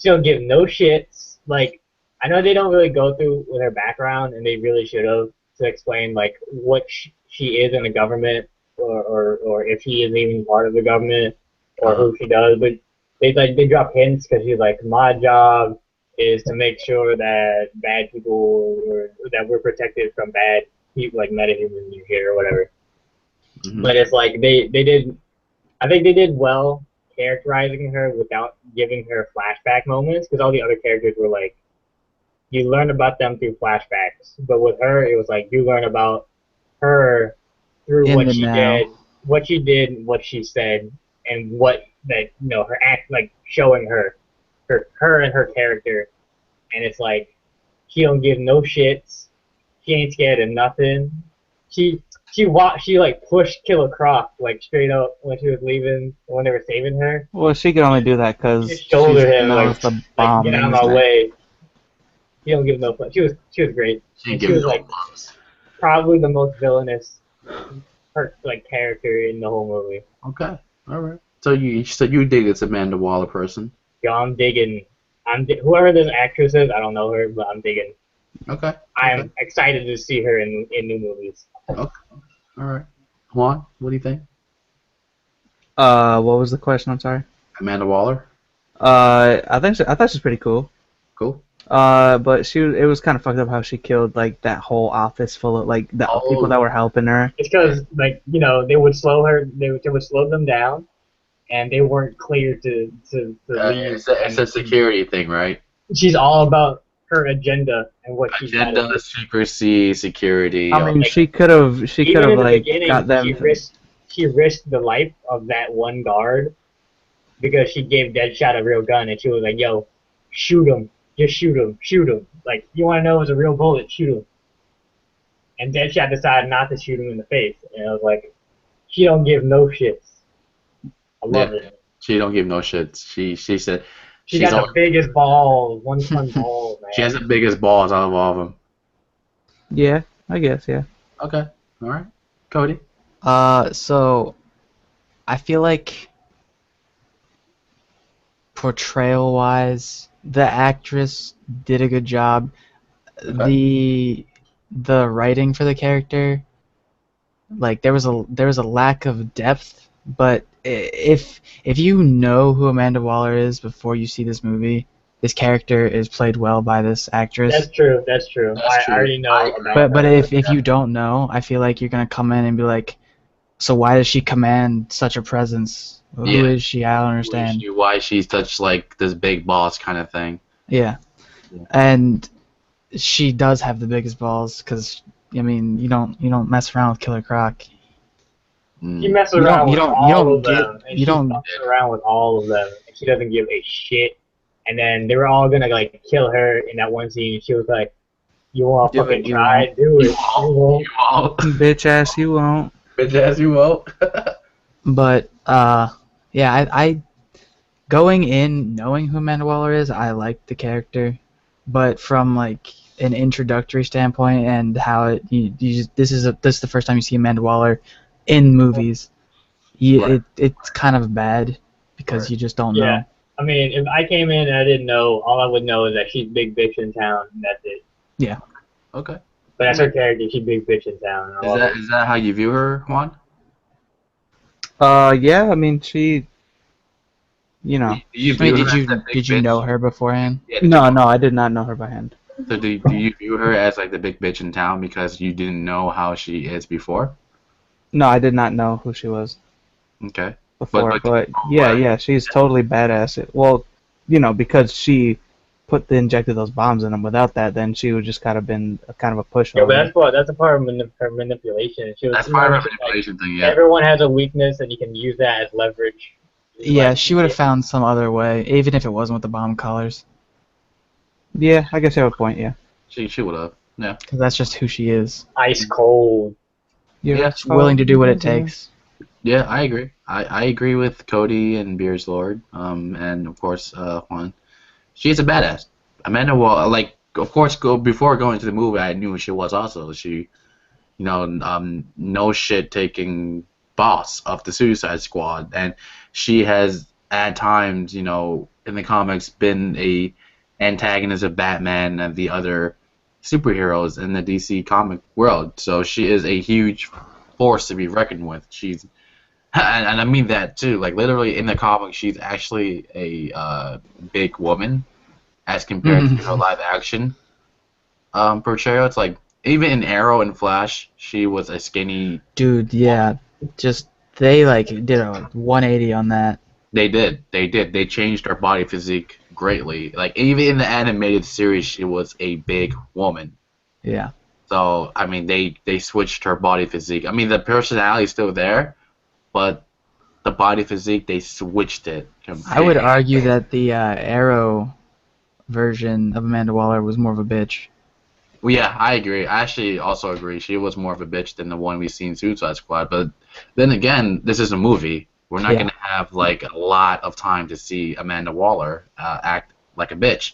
don't give no shits. Like, I know they don't really go through with her background, and they really should have to explain like what she is in the government, or if she is even part of the government, or who she does. But they drop hints because she's like, my job is to make sure that bad people or that we're protected from bad people like metahumans and shit or whatever. Mm-hmm. But it's like they did. I think they did well characterizing her without giving her flashback moments because all the other characters were like you learn about them through flashbacks, but with her it was like you learn about her through In what the she now. did, what she said, and what that her act like showing her and her character, and it's like she don't give no shits. She ain't scared of nothing. She like pushed Killer Croc like straight up when she was leaving when they were saving her. Well, she can only do that because She just shouldered him knows the bomb get out of is my there. way. She don't give no fuck. She was great. She And give she was no like fucks. probably the most villainous character in the whole movie. Okay, all right. So you dig this Amanda Waller person? Yo, I'm digging. Whoever this actress is, I don't know her, but I'm digging. Okay. I'm excited to see her in new movies. Okay. All right. Juan, what do you think? What was the question? I'm sorry. Amanda Waller. I thought she's pretty cool. Cool. But it was kind of fucked up how she killed like that whole office full of like the people that were helping her. It's because they would slow her. They would slow them down, and they weren't clear to leave. It's a security thing, right? She's all about her agenda and what she's got to Agenda, do. secrecy, security. I mean, she could have like got them. She risked the life of that one guard because she gave Deadshot a real gun, and she was like, "Yo, shoot him, just shoot him. Like, you want to know it was a real bullet, shoot him." And Deadshot decided not to shoot him in the face, and I was like, "She don't give no shits." I love it. She don't give no shits. She said She got the biggest balls, 1 ton balls, man. She has the biggest balls out of all of them. Yeah, I guess. Yeah. Okay. All right. Cody. So I feel like portrayal-wise, the actress did a good job. Okay. The writing for the character, like there was a lack of depth, but if you know who Amanda Waller is before you see this movie, this character is played well by this actress. That's true. I already know about But if you don't know, I feel like you're gonna come in and be like, so why does she command such a presence? Who is she? I don't understand. Why she's such like this big boss kind of thing. Yeah. And she does have the biggest balls because I mean you don't mess around with Killer Croc. She messes around with all of them, and she fucks around with all of them, and she doesn't give a shit. And then they were all gonna like kill her in that one scene. She was like, "You want to fucking try? Do it. You won't. Bitch ass, you won't. Bitch ass, you won't." But yeah, I going in knowing who Amanda Waller is, I like the character, but from like an introductory standpoint and how this is the first time you see Amanda Waller in movies, it's kind of bad because you just don't know. I mean, if I came in and I didn't know, all I would know is that she's big bitch in town, and that's it. Yeah. Okay. But that's her character. She's big bitch in town. Is that how you view her, Juan? Yeah. I mean, she you know. You I mean, view her as the big did you bitch? know her beforehand? Yeah, No, I did not know her by hand. so do you view her as like the big bitch in town because you didn't know how she is before? No, I did not know who she was Okay. before, but what? yeah, she's totally badass. Well, you know, because she injected those bombs in him. Without that, then she would just kind of been a kind of a Yeah, but pushover. that's a part of her manipulation. She was That's part of like, the manipulation thing, yeah. everyone has a weakness, and you can use that as leverage. Yeah, Like, she would have found some other way, even if it wasn't with the bomb collars. Yeah, I guess you have a point. Yeah. She would have. Yeah. Because that's just who she is. ice cold. Yeah. She's willing to do what it takes. Yeah, I agree. I agree with Cody and Beers Lord, and of course Juan. She's a badass. Amanda Waller, like, of course, before going to the movie, I knew who she was. Also, she, no shit taking boss of the Suicide Squad, and she has at times, in the comics, been a antagonist of Batman and the other superheroes in the DC comic world. So she is a huge force to be reckoned with. She's and I mean that too. Like literally in the comics, she's actually a big woman as compared to her live action portrayal. It's like even in Arrow and Flash, she was a skinny. Dude, yeah. Just, they, like, did a 180 on that. They did. They changed her body physique greatly. Like even in the animated series, she was a big woman. Yeah. So I mean, they switched her body physique. I mean, the personality's still there, but the body physique, they switched it. I would argue that the Arrow version of Amanda Waller was more of a bitch. Well, yeah, I agree. I actually also agree. She was more of a bitch than the one we see in Suicide Squad. But then again, this is a movie. We're not going to have like a lot of time to see Amanda Waller act like a bitch.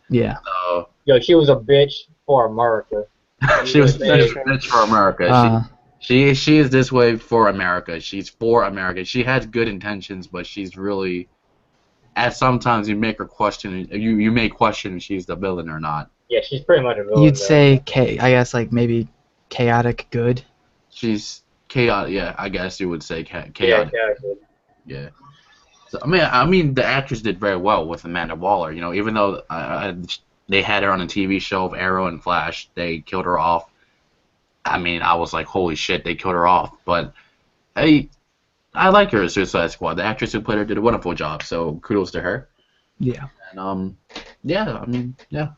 Yeah. So Yo, she was a bitch for America. she was a bitch for America. She is this way for America. She's for America. She has good intentions, but she's really. At sometimes you make her question. You may question if she's the villain or not. Yeah, she's pretty much a villain. You'd say, I guess, like, maybe chaotic good? She's chaotic. Yeah, I guess you would say chaotic. Yeah. Yeah. So I mean, the actress did very well with Amanda Waller. Even though they had her on a TV show of Arrow and Flash, they killed her off. I mean, I was like, holy shit, they killed her off. But hey, I like her as Suicide Squad. The actress who played her did a wonderful job. So kudos to her. Yeah. And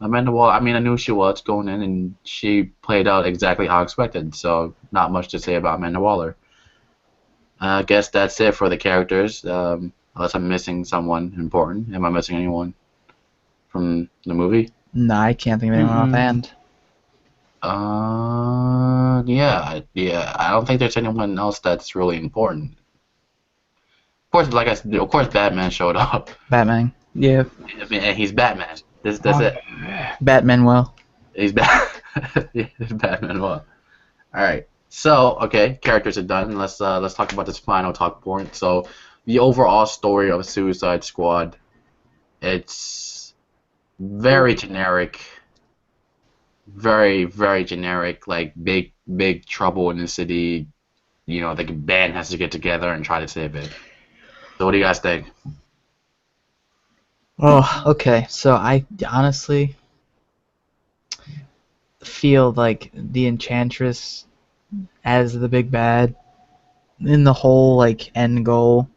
Amanda Waller. I mean, I knew she was going in, and she played out exactly how expected. So not much to say about Amanda Waller. I guess that's it for the characters. Unless I'm missing someone important. Am I missing anyone from the movie? No, I can't think of anyone offhand. Yeah. I don't think there's anyone else that's really important. Of course, like I said, of course, Batman showed up. Batman. Yeah. I mean, and he's Batman. That's it. Batman, well. He's Batman. Well, all right. So, okay, characters are done. Let's talk about this final talk point. So, the overall story of Suicide Squad, it's very generic. Very, very generic. Like big trouble in the city. The band has to get together and try to save it. So, what do you guys think? Oh, okay. So I honestly feel like the Enchantress as the big bad in the whole like end goal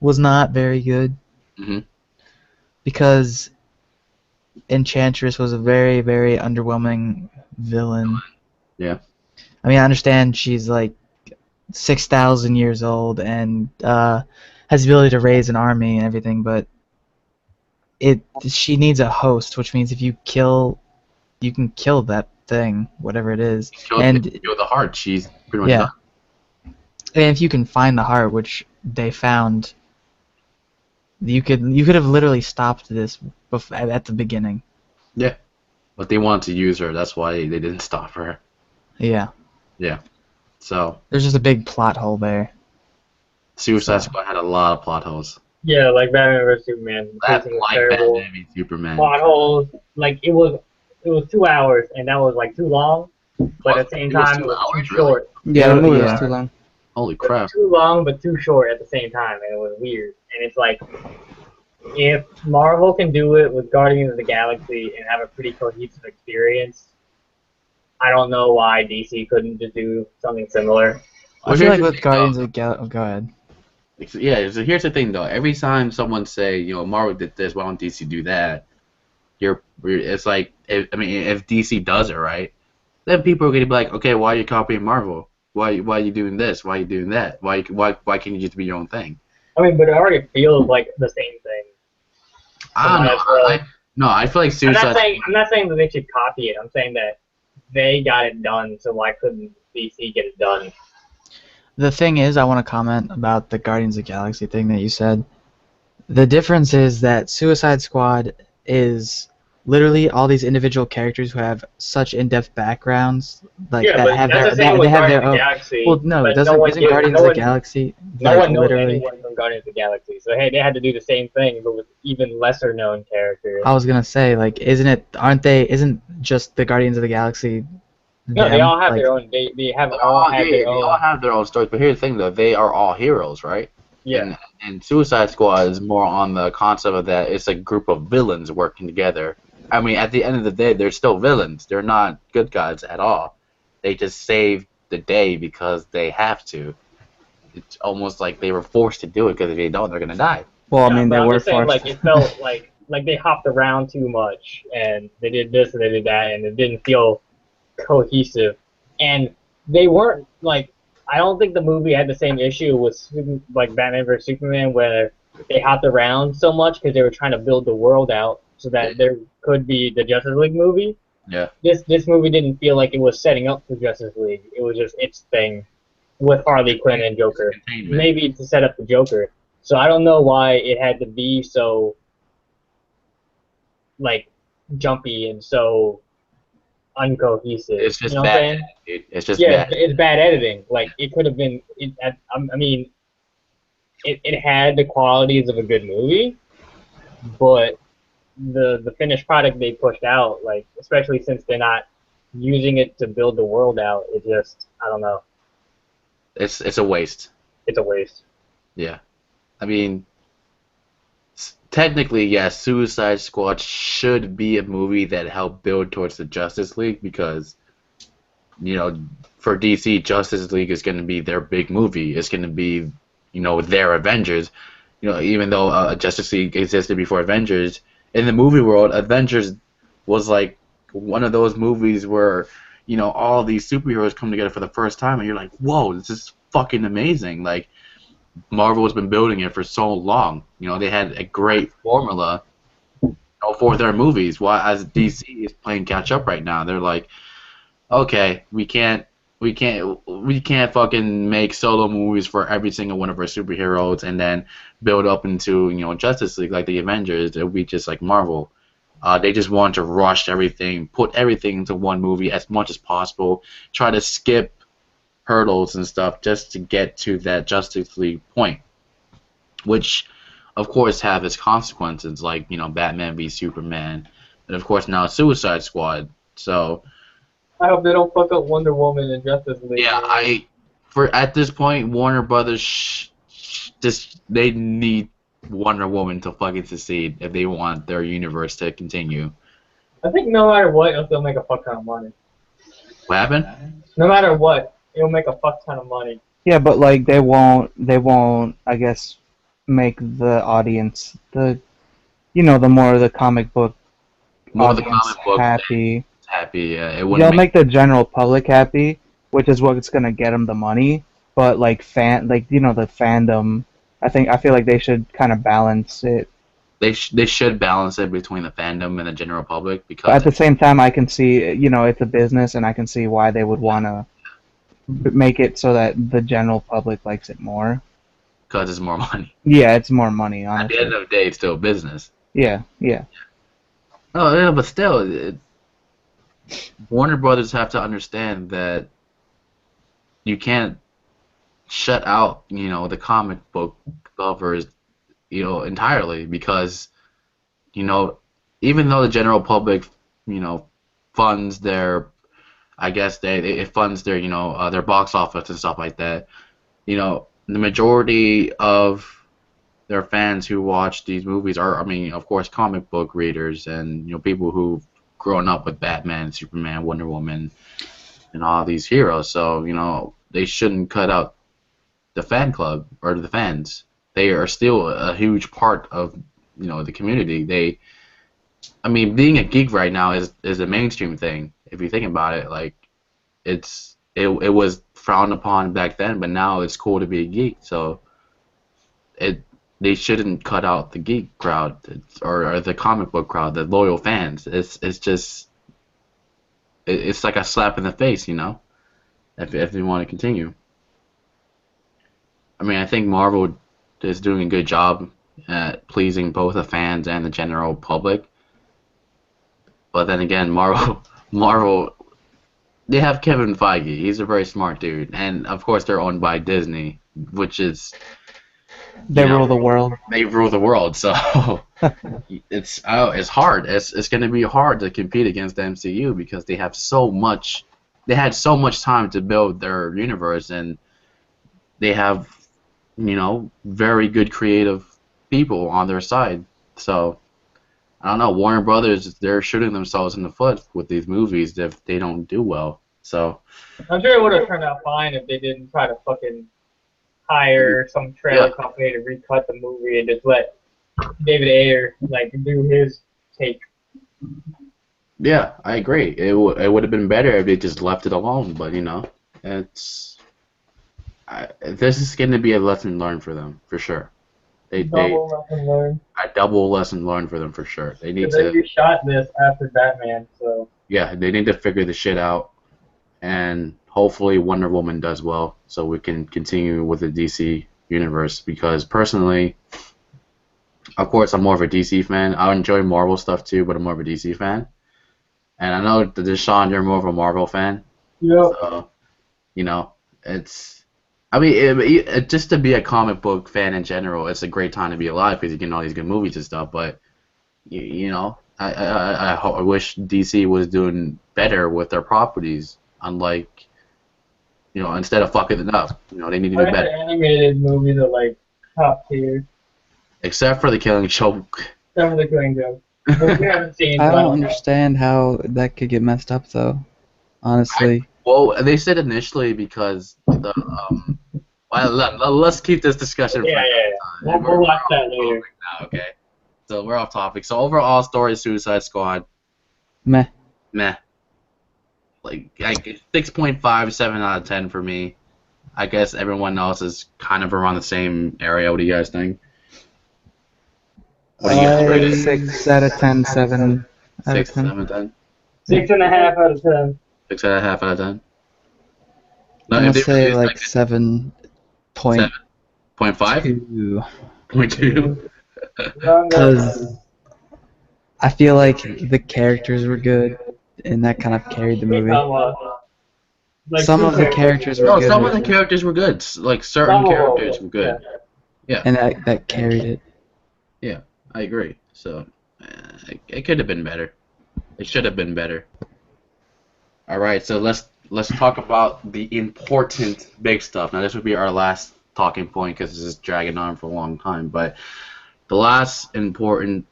was not very good. Mm-hmm. Because Enchantress was a very, very underwhelming villain. Yeah. I mean, I understand she's like 6,000 years old and has the ability to raise an army and everything, but she needs a host, which means if you can kill that thing, whatever it is. Kill the heart. She's pretty much done. And if you can find the heart, which they found, you could have literally stopped this at the beginning. Yeah. But they wanted to use her. That's why they didn't stop her. Yeah. Yeah. So. There's just a big plot hole there. Suicide Squad had a lot of plot holes. Yeah, like Batman vs Superman. That's like Batman v Superman. Plot holes. Like it was 2 hours, and that was like too long. But at the same time, it was too short. Yeah, the movie was too long. Holy crap! Too long, but too short at the same time, and it was weird. And it's like if Marvel can do it with Guardians of the Galaxy and have a pretty cohesive experience, I don't know why DC couldn't just do something similar. I feel like with Guardians of the Galaxy, go ahead. Yeah, so here's the thing though. Every time someone say, Marvel did this, why don't DC do that? It's like, if DC does it right, then people are gonna be like, okay, why are you copying Marvel? Why are you doing this? Why are you doing that? Why can't you just be your own thing? I mean, but it already feels like the same thing. I don't know. I feel like Suicide. I'm not saying that they should copy it. I'm saying that they got it done, so why couldn't DC get it done? The thing is, I want to comment about the Guardians of the Galaxy thing that you said. The difference is that Suicide Squad is literally all these individual characters who have such in-depth backgrounds, like yeah, that have their own. Galaxy, well, no, it doesn't. Isn't Guardians of the Galaxy no like one knows literally? anyone from Guardians of the Galaxy, so hey, they had to do the same thing, but with even lesser known characters. I was gonna say, like, isn't just the Guardians of the Galaxy? No, they all have their own. They all have their own stories. But here's the thing, though: they are all heroes, right? Yeah. And Suicide Squad is more on the concept of that it's a group of villains working together. I mean, at the end of the day, they're still villains. They're not good guys at all. They just save the day because they have to. It's almost like they were forced to do it because if they don't, they're gonna die. Well, I mean, they were forced. Like, it felt like they hopped around too much, and they did this and they did that, and it didn't feel cohesive. And they weren't like. I don't think the movie had the same issue with like Batman vs Superman, where they hopped around so much because they were trying to build the world out so that there could be the Justice League movie. Yeah. This movie didn't feel like it was setting up for Justice League. It was just its thing with Harley Quinn and Joker. Maybe to set up the Joker. So I don't know why it had to be so like jumpy and so uncohesive. It's just you know bad. It's just bad. It's bad editing. Like it could have been. I mean, it had the qualities of a good movie, but the finished product they pushed out, like especially since they're not using it to build the world out, it just I don't know. It's a waste. It's a waste. Yeah, I mean, technically, yes, Suicide Squad should be a movie that helped build towards the Justice League because, for DC, Justice League is going to be their big movie. It's going to be, their Avengers. Even though Justice League existed before Avengers, in the movie world, Avengers was like one of those movies where, all these superheroes come together for the first time, and you're like, whoa, this is fucking amazing. Like, Marvel has been building it for so long. They had a great formula for their movies. While as DC is playing catch up right now, they're like, okay, we can't fucking make solo movies for every single one of our superheroes and then build up into Justice League like the Avengers. It'll be just like Marvel. They just want to rush everything, put everything into one movie as much as possible, try to skip hurdles and stuff just to get to that Justice League point, which of course have its consequences, like Batman v Superman, and of course now Suicide Squad. So I hope they don't fuck up Wonder Woman and Justice League. Yeah, at this point, Warner Brothers they need Wonder Woman to fucking succeed if they want their universe to continue. I think no matter what, it'll still make a fuck ton of money. What happened? No matter what, it'll make a fuck ton of money. Yeah, but like they won't, I guess, make the audience the more the comic book audience happy. Yeah, They'll make the general public happy, which is what's gonna get them the money. But like the fandom, I feel like they should kind of balance it. They should balance it between the fandom and the general public because. But at the same time, I can see it's a business, and I can see why they would want to make it so that the general public likes it more. Because it's more money. Yeah, it's more money, honestly. At the end of the day, it's still business. Yeah. Oh, yeah, but still, Warner Brothers have to understand that you can't shut out, the comic book lovers, entirely because, even though the general public, funds their, I guess it funds their, their box office and stuff like that, the majority of there are fans who watch these movies are, I mean, of course, comic book readers and people who've grown up with Batman, Superman, Wonder Woman, and all these heroes. So they shouldn't cut out the fan club or the fans. They are still a huge part of the community. I mean, being a geek right now is a mainstream thing. If you think about it, like it was frowned upon back then, but now it's cool to be a geek. So they shouldn't cut out the geek crowd or the comic book crowd, the loyal fans. It's like a slap in the face, if they want to continue. I mean, I think Marvel is doing a good job at pleasing both the fans and the general public. But then again, Marvel, they have Kevin Feige. He's a very smart dude, and of course they're owned by Disney, which is they rule the world. They rule the world, so it's hard. It's going to be hard to compete against the MCU because they have so much. They had so much time to build their universe, and they have very good creative people on their side. So I don't know. Warner Brothers, they're shooting themselves in the foot with these movies if they don't do well. So I'm sure it would have turned out fine if they didn't try to fucking hire some trailer company to recut the movie and just let David Ayer do his take. Yeah, I agree. It would have been better if they just left it alone. But this is going to be a lesson learned for them for sure. Lesson learned. A double lesson learned for them for sure. They need to. They shot this after Batman, so. Yeah, they need to figure the shit out, and hopefully Wonder Woman does well, so we can continue with the DC universe. Because personally, of course, I'm more of a DC fan. I enjoy Marvel stuff too, but I'm more of a DC fan. And I know that Deshaun, you're more of a Marvel fan. Yeah. So, it's. I mean, just to be a comic book fan in general, it's a great time to be alive because you get all these good movies and stuff. But I wish DC was doing better with their properties. Unlike, instead of fucking it up, they need to do better. Animated movies are top tier. Except for The Killing Joke. Except for The Killing Joke. We haven't seen. I don't understand how that could get messed up though. Honestly. Well, they said initially because the let's keep this discussion. Yeah. We'll watch that later. Now, okay. So we're off topic. So overall story, Suicide Squad. Meh. Like 6.5, 7 out of 10 for me. I guess everyone else is kind of around the same area. What do you guys think? What do you guys rate it? 6 out of 10, 7 out of 10. 7 out of 10. 6.5 out of 10. 6.5 out of 10. No, I'm gonna say 7.5. 7.5? 0.2. Because I feel like the characters were good, and that kind of carried the movie. Some of the characters were good. No, some of the characters were good. Like certain characters were good. Yeah. And that carried it. Yeah, I agree. So it could have been better. It should have been better. All right, so let's talk about the important big stuff. Now this would be our last talking point because this is dragging on for a long time. But the last important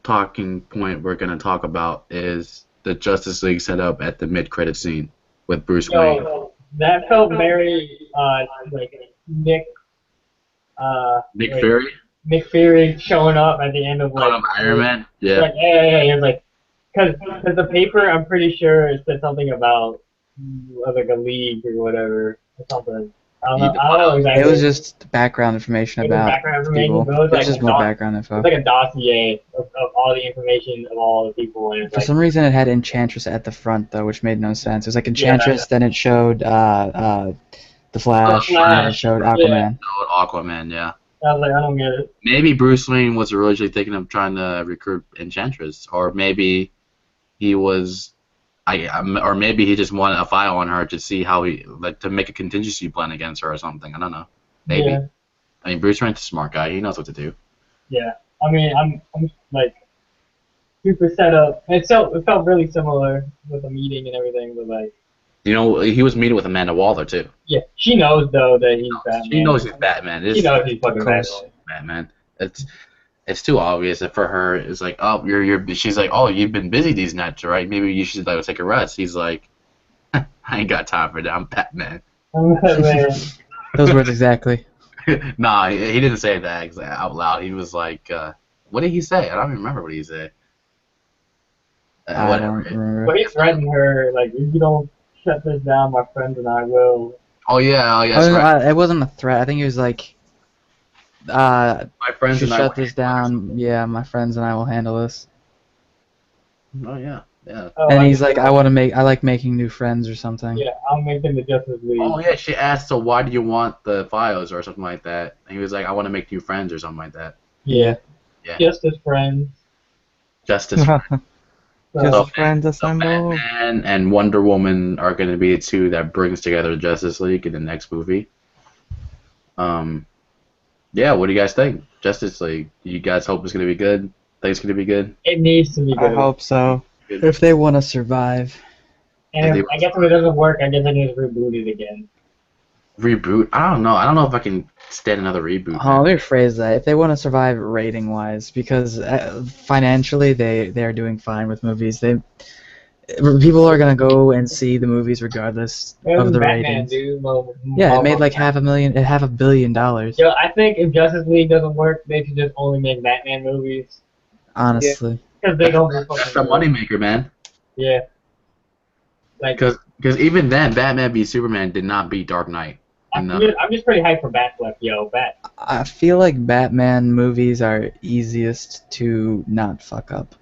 talking point we're going to talk about is the Justice League setup at the mid-credit scene with Bruce Wayne. That felt very Nick Fury? Nick Fury showing up at the end of Iron Man? Yeah. Hey, because the paper, I'm pretty sure it said something about a league or whatever or something. I don't know exactly. It was just background information about people. It was just more background info. It's like a dossier of all the information of all the people. And For some reason, it had Enchantress at the front though, which made no sense. It was like Enchantress, then it showed the Flash, and then it showed Aquaman. Aquaman, yeah. I was like, I don't get it. Maybe Bruce Wayne was originally thinking of trying to recruit Enchantress, or maybe he was, or maybe he just wanted a file on her to see how to make a contingency plan against her or something. I don't know. Maybe. Yeah. I mean, Bruce Wayne's a smart guy. He knows what to do. Yeah. I mean, I'm super set up. It felt really similar with the meeting and everything, but he was meeting with Amanda Waller too. Yeah, she knows though that he's Batman. She knows he's Batman. She knows he's fucking Batman. It's too obvious. And for her, it's like, oh, you're. She's like, oh, you've been busy these nights, right? Maybe you should like take a rest. He's like, I ain't got time for that. I'm Batman. Man. Those words exactly. Nah, he didn't say that out loud. He was like, what did he say? I don't even remember what he said. I Whatever. don't remember. But he threatened her, like, if you don't shut this down, my friends and I will. Oh yeah, that's right. It wasn't a threat. I think he was like, My friends should and I. shut this down. Yeah, my friends and I will handle this. Oh yeah. Oh, And he's like, I like making new friends or something. Yeah, I'm making the Justice League. Oh yeah, she asked, so why do you want the files or something like that? And he was like, I want to make new friends or something like that. Yeah. Yeah. Just as friends. Justice. Just friends assemble. Batman and Wonder Woman are going to be the two that brings together the Justice League in the next movie. Yeah, what do you guys think? Justice League. You guys hope it's going to be good? Think it's going to be good? It needs to be good. I hope so. If they want to survive. And I guess if it doesn't work, I guess I need to reboot it again. Reboot? I don't know. I don't know if I can stand another reboot. Oh, let me rephrase that. If they want to survive rating-wise, because financially they're doing fine with movies. People are gonna go and see the movies regardless of the Batman, ratings. dude. Yeah, it made like $500 million. Yo, I think if Justice League doesn't work, they should just only make Batman movies. Honestly. Because they don't. That's the moneymaker, man. Yeah. Like. Because even then, Batman v Superman did not beat Dark Knight. I'm just pretty hyped for Batfleck, yo. I feel like Batman movies are easiest to not fuck up.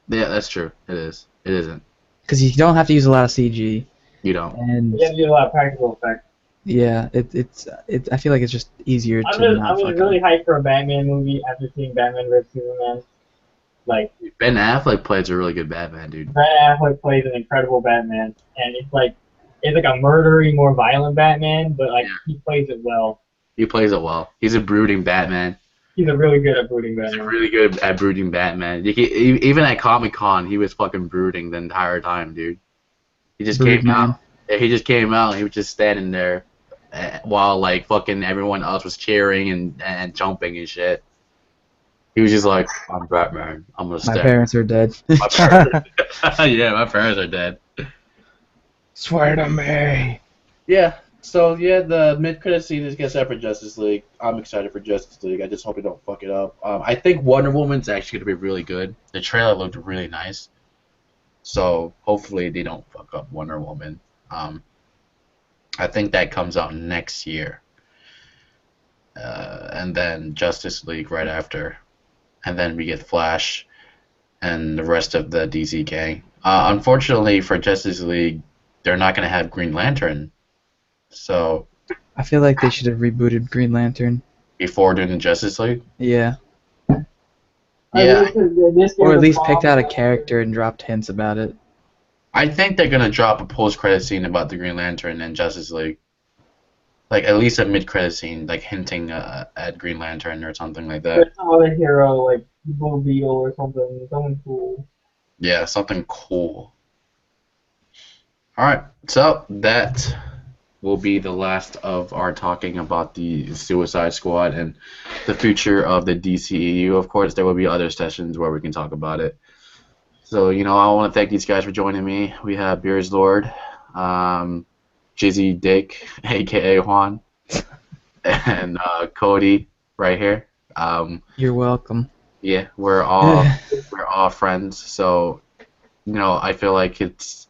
Yeah, that's true. It is. It isn't. Because you don't have to use a lot of CG. You don't. And You have to do a lot of practical effects. yeah, I feel like it's just easier to not I'm fuck just really up. hyped for a Batman movie after seeing Batman vs Superman. Like Ben Affleck plays a really good Batman, dude. Ben Affleck plays an incredible Batman, and it's like a murdery, more violent Batman, but like he plays it well. He plays it well. He's a brooding Batman. He's really good at brooding He's Batman. really good at brooding Batman. Even at Comic-Con, he was fucking brooding the entire time, dude. He just came out. Yeah, he just came out and he was just standing there while like fucking everyone else was cheering and jumping and shit. He was just like, I'm Batman. I'm gonna stand. My parents are dead. My parents yeah, my parents are dead. Swear to me. Yeah. So yeah, the mid-credit scene is set for Justice League. I'm excited for Justice League. I just hope they don't fuck it up. I think Wonder Woman's actually gonna be really good. The trailer looked really nice. So hopefully they don't fuck up Wonder Woman. I think that comes out next year. And then Justice League right after. And then we get Flash and the rest of the DC gang. Unfortunately for Justice League, they're not going to have Green Lantern. So I feel like they should have rebooted Green Lantern. Before doing the Justice League? Yeah. Yeah. Or at least picked out a character and dropped hints about it. I think they're going to drop a post-credit scene about the Green Lantern and Justice League. Like, at least a mid-credit scene, like hinting at Green Lantern or something like that. There's some other hero, like Blue Beetle or something. Something cool. Yeah, something cool. Alright, so that will be the last of our talking about the Suicide Squad and the future of the DCEU. Of course, there will be other sessions where we can talk about it. So, I want to thank these guys for joining me. We have Beers Lord, Jizzy Dick, a.k.a. Juan, and Cody right here. You're welcome. Yeah, we're all friends. So, I feel like it's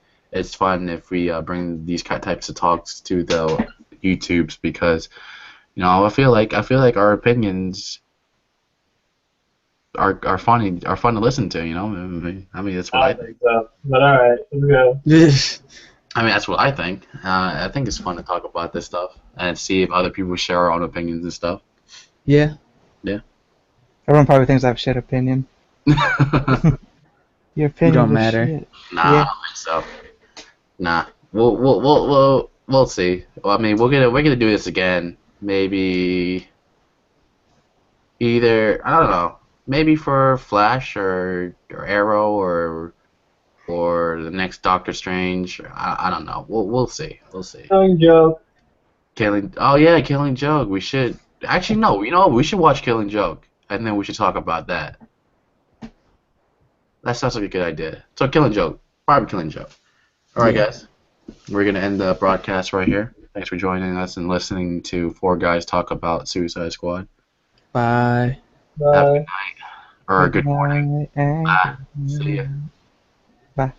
fun if we bring these types of talks to the YouTubes because, I feel like our opinions are fun to listen to. I mean that's what I think. So. But all right, let's go. I mean, that's what I think. I think it's fun to talk about this stuff and see if other people share our own opinions and stuff. Yeah. Yeah. Everyone probably thinks I have shit opinion. Your opinion don't is matter. shit. Nah, Yeah. I don't think so. Nah. We'll see. Well, I mean, we're gonna do this again. Maybe either I don't know. Maybe for Flash or Arrow or the next Doctor Strange. I don't know. We'll see. We'll see. Killing Joke. Killing. Oh yeah, Killing Joke. We should actually no. We should watch Killing Joke. and then we should talk about that. That sounds like a good idea. So, Killing Joke. Probably Killing Joke. All right, guys. We're going to end the broadcast right here. Thanks for joining us and listening to four guys talk about Suicide Squad. Bye. Have a good night. Or a good morning. See ya. Bye.